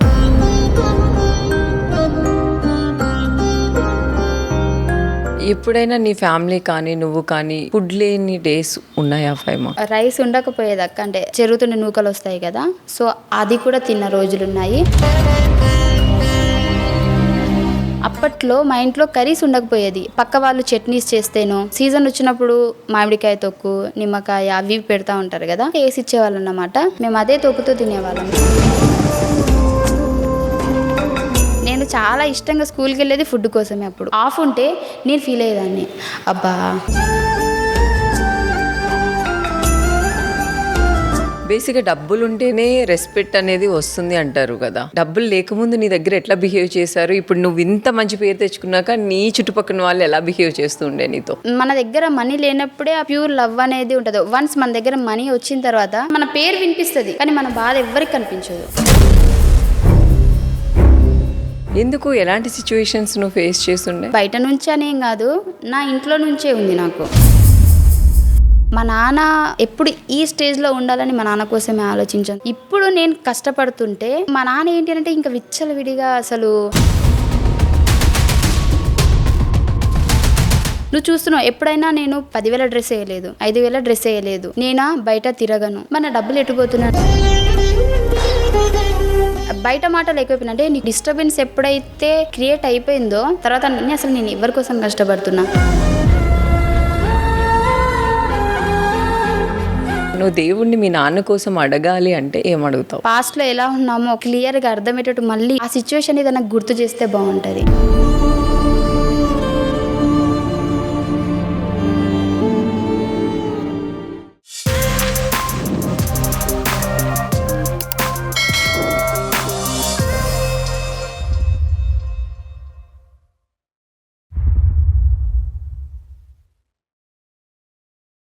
ఎప్పుడైనా నీ ఫ్యామిలీ కానీ నువ్వు కానీ ఫుడ్ లేని డేస్ ఉన్నాయా ఫైమా? రైస్ ఉండకపోయేది అక్క, అంటే చెరువుతుండే నూకలు వస్తాయి కదా, సో అది కూడా తిన్న రోజులున్నాయి. అప్పట్లో మా ఇంట్లో కర్రీస్ ఉండకపోయేది. పక్క వాళ్ళు చట్నీస్ చేస్తేనో, సీజన్ వచ్చినప్పుడు మామిడికాయ తొక్కు, నిమ్మకాయ అవి పెడతా ఉంటారు కదా, వేసి ఇచ్చేవాళ్ళు అన్నమాట. మేము అదే తొక్కుతూ తినేవాళ్ళం. నేను చాలా ఇష్టంగా స్కూల్కి వెళ్ళేది ఫుడ్ కోసమే. అప్పుడు ఆఫ్ ఉంటే నేను ఫీల్ అయ్యేదాన్ని, అబ్బా బేసిక్గా డబ్బులు ఉంటేనే రెస్పెక్ట్ అనేది వస్తుంది అంటారు కదా. డబ్బులు లేకముందు నీ దగ్గర ఎట్లా బిహేవ్ చేశారు, ఇప్పుడు నువ్వు ఇంత మంచి పేరు తెచ్చుకున్నాక నీ చుట్టుపక్కల వాళ్ళు ఎలా బిహేవ్ చేస్తుండే నీతో? మన దగ్గర మనీ లేనప్పుడే ఆ ప్యూర్ లవ్ అనేది ఉంటది. వన్స్ మన దగ్గర మనీ వచ్చిన తర్వాత మన పేరు వినిపిస్తుంది, కానీ మన బాధ ఎవ్వరికి కనిపించదు. ఎందుకు, ఎలాంటి సిచ్యువేషన్స్ నువ్వు ఫేస్ చేస్తుండే? బయట నుంచి అనేం కాదు, నా ఇంట్లో నుంచే ఉంది నాకు. మా నాన్న ఎప్పుడు ఈ స్టేజ్లో ఉండాలని మా నాన్న కోసమే ఆలోచించాను. ఇప్పుడు నేను కష్టపడుతుంటే మా నాన్న ఏంటి అంటే ఇంకా విచ్చలవిడిగా అసలు నువ్వు చూస్తున్నావు, ఎప్పుడైనా నేను 10,000 డ్రెస్ వేయలేదు, 5,000 డ్రెస్ వేయలేదు, నేనా బయట తిరగను, మన డబ్బులు ఎట్టుపోతున్నాను. బయట మాటలు ఎక్కువైపోయినా అంటే నీకు డిస్టర్బెన్స్ ఎప్పుడైతే క్రియేట్ అయిపోయిందో తర్వాత అసలు నేను ఎవరి కోసం కష్టపడుతున్నా. నువ్వు దేవుణ్ణి మీ నాన్న కోసం అడగాలి అంటే ఏం అడుగుతావు? పాస్ట్ లో ఎలా ఉన్నామో క్లియర్ గా అర్థమయ్యేటట్టు మళ్ళీ ఆ సిచ్యువేషన్ ఏదైనా గుర్తు చేస్తే బాగుంటది.